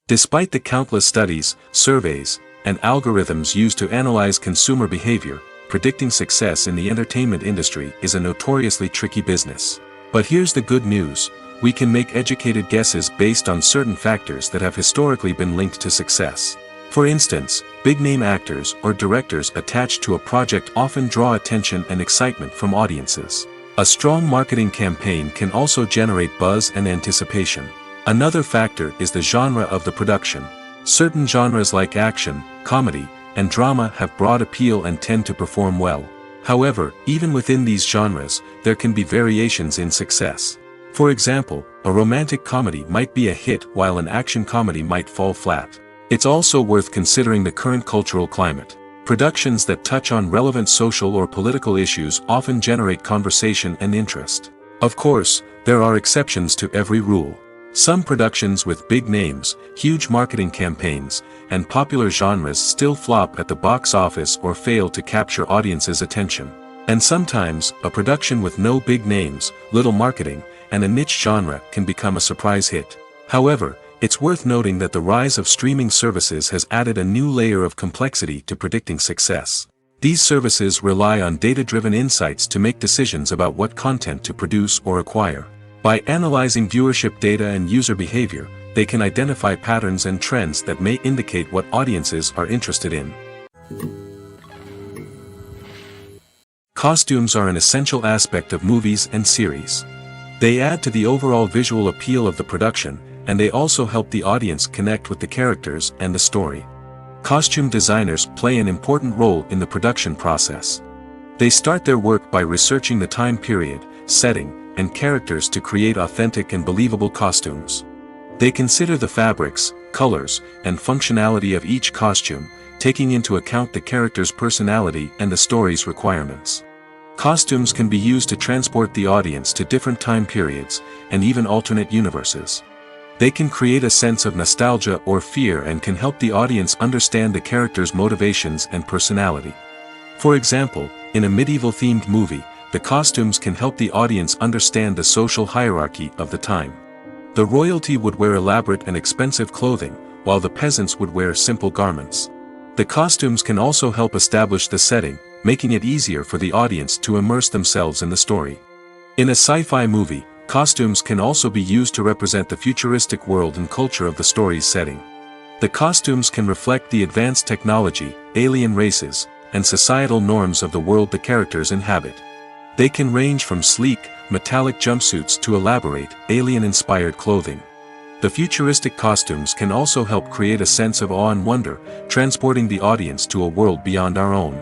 Despite the countless studies, surveys, and algorithms used to analyze consumer behavior, predicting success in the entertainment industry is a notoriously tricky business. But here's the good news: we can make educated guesses based on certain factors that have historically been linked to success. For instance, big-name actors or directors attached to a project often draw attention and excitement from audiences. A strong marketing campaign can also generate buzz and anticipation. Another factor is the genre of the production. Certain genres like action, comedy, and drama have broad appeal and tend to perform well. However, even within these genres, there can be variations in success. For example, a romantic comedy might be a hit while an action comedy might fall flat. It's also worth considering the current cultural climate. Productions that touch on relevant social or political issues often generate conversation and interest. Of course, there are exceptions to every rule. Some productions with big names, huge marketing campaigns, and popular genres still flop at the box office or fail to capture audiences' attention. And sometimes, a production with no big names, little marketing, and a niche genre can become a surprise hit. However, it's worth noting that the rise of streaming services has added a new layer of complexity to predicting success. These services rely on data-driven insights to make decisions about what content to produce or acquire. By analyzing viewership data and user behavior, they can identify patterns and trends that may indicate what audiences are interested in. Costumes are an essential aspect of movies and series. They add to the overall visual appeal of the production, and they also help the audience connect with the characters and the story. Costume designers play an important role in the production process. They start their work by researching the time period, setting, and characters to create authentic and believable costumes. They consider the fabrics, colors, and functionality of each costume, taking into account the character's personality and the story's requirements. Costumes can be used to transport the audience to different time periods, and even alternate universes. They can create a sense of nostalgia or fear and can help the audience understand the character's motivations and personality. For example, in a medieval-themed movie, the costumes can help the audience understand the social hierarchy of the time. The royalty would wear elaborate and expensive clothing, while the peasants would wear simple garments. The costumes can also help establish the setting, making it easier for the audience to immerse themselves in the story. In a sci-fi movie, costumes can also be used to represent the futuristic world and culture of the story's setting. The costumes can reflect the advanced technology, alien races, and societal norms of the world the characters inhabit. They can range from sleek, metallic jumpsuits to elaborate, alien-inspired clothing. The futuristic costumes can also help create a sense of awe and wonder, transporting the audience to a world beyond our own.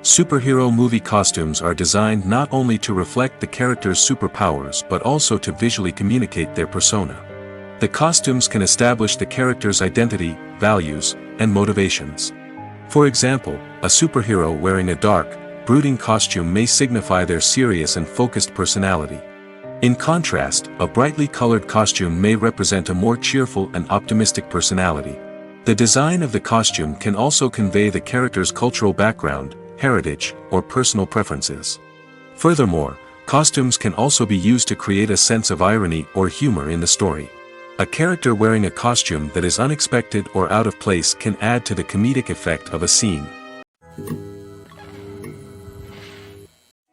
Superhero movie costumes are designed not only to reflect the character's superpowers but also to visually communicate their persona. The costumes can establish the character's identity, values, and motivations. For example, a superhero wearing a dark, brooding costume may signify their serious and focused personality. In contrast, a brightly colored costume may represent a more cheerful and optimistic personality. The design of the costume can also convey the character's cultural background, heritage, or personal preferences. Furthermore, costumes can also be used to create a sense of irony or humor in the story. A character wearing a costume that is unexpected or out of place can add to the comedic effect of a scene.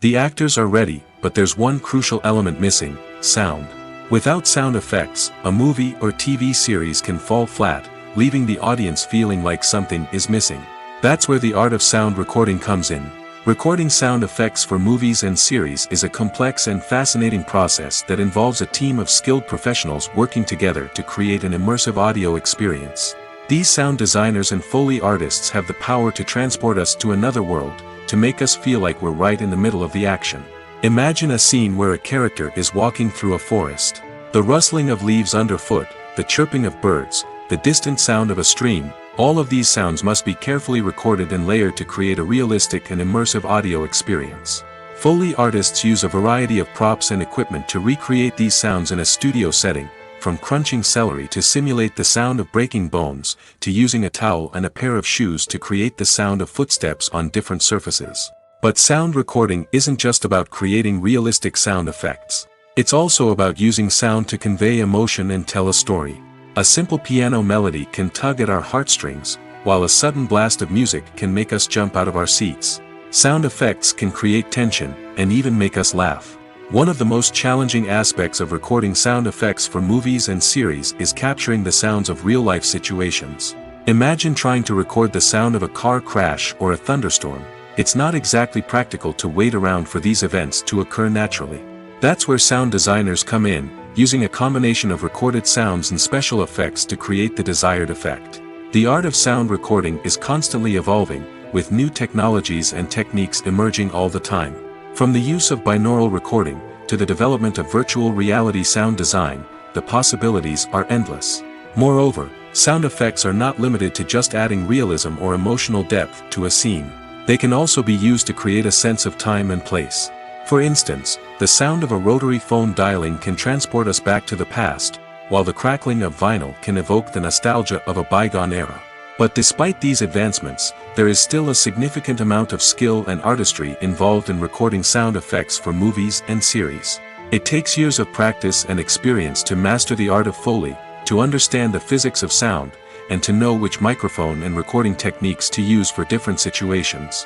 The actors are ready, but there's one crucial element missing: sound. Without sound effects, a movie or TV series can fall flat, leaving the audience feeling like something is missing. That's where the art of sound recording comes in. Recording sound effects for movies and series is a complex and fascinating process that involves a team of skilled professionals working together to create an immersive audio experience. These sound designers and Foley artists have the power to transport us to another world, to make us feel like we're right in the middle of the action. Imagine a scene where a character is walking through a forest. The rustling of leaves underfoot, the chirping of birds, the distant sound of a stream, all of these sounds must be carefully recorded and layered to create a realistic and immersive audio experience. Foley artists use a variety of props and equipment to recreate these sounds in a studio setting, from crunching celery to simulate the sound of breaking bones, to using a towel and a pair of shoes to create the sound of footsteps on different surfaces. But sound recording isn't just about creating realistic sound effects. It's also about using sound to convey emotion and tell a story. A simple piano melody can tug at our heartstrings, while a sudden blast of music can make us jump out of our seats. Sound effects can create tension, and even make us laugh. One of the most challenging aspects of recording sound effects for movies and series is capturing the sounds of real-life situations. Imagine trying to record the sound of a car crash or a thunderstorm. It's not exactly practical to wait around for these events to occur naturally. That's where sound designers come in, using a combination of recorded sounds and special effects to create the desired effect. The art of sound recording is constantly evolving, with new technologies and techniques emerging all the time. From the use of binaural recording, to the development of virtual reality sound design, the possibilities are endless. Moreover, sound effects are not limited to just adding realism or emotional depth to a scene. They can also be used to create a sense of time and place. For instance, the sound of a rotary phone dialing can transport us back to the past, while the crackling of vinyl can evoke the nostalgia of a bygone era. But despite these advancements, there is still a significant amount of skill and artistry involved in recording sound effects for movies and series. It takes years of practice and experience to master the art of Foley, to understand the physics of sound, and to know which microphone and recording techniques to use for different situations.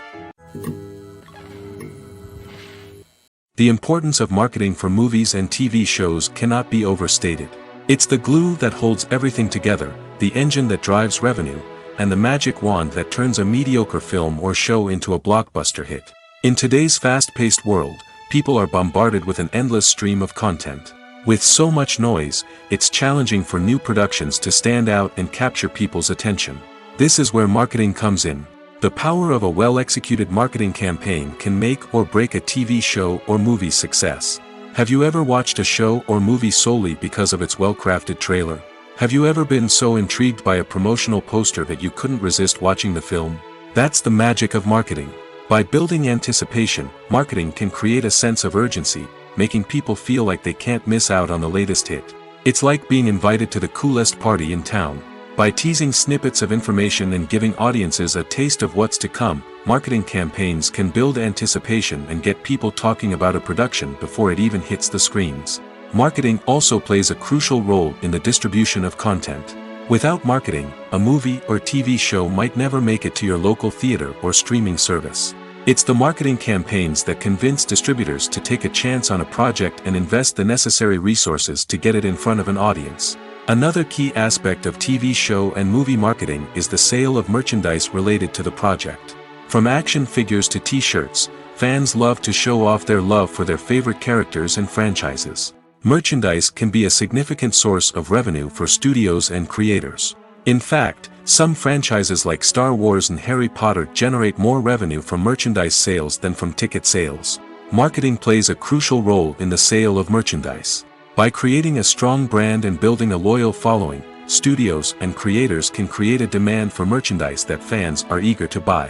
The importance of marketing for movies and TV shows cannot be overstated. It's the glue that holds everything together, the engine that drives revenue, and the magic wand that turns a mediocre film or show into a blockbuster hit. In today's fast-paced world, people are bombarded with an endless stream of content. With so much noise, it's challenging for new productions to stand out and capture people's attention. This is where marketing comes in. The power of a well-executed marketing campaign can make or break a TV show or movie's success. Have you ever watched a show or movie solely because of its well-crafted trailer? Have you ever been so intrigued by a promotional poster that you couldn't resist watching the film? That's the magic of marketing. By building anticipation, marketing can create a sense of urgency, making people feel like they can't miss out on the latest hit. It's like being invited to the coolest party in town. By teasing snippets of information and giving audiences a taste of what's to come, marketing campaigns can build anticipation and get people talking about a production before it even hits the screens. Marketing also plays a crucial role in the distribution of content. Without marketing, a movie or TV show might never make it to your local theater or streaming service. It's the marketing campaigns that convince distributors to take a chance on a project and invest the necessary resources to get it in front of an audience. Another key aspect of TV show and movie marketing is the sale of merchandise related to the project. From action figures to t-shirts, fans love to show off their love for their favorite characters and franchises. Merchandise can be a significant source of revenue for studios and creators. In fact, some franchises like Star Wars and Harry Potter generate more revenue from merchandise sales than from ticket sales. Marketing plays a crucial role in the sale of merchandise. By creating a strong brand and building a loyal following, studios and creators can create a demand for merchandise that fans are eager to buy.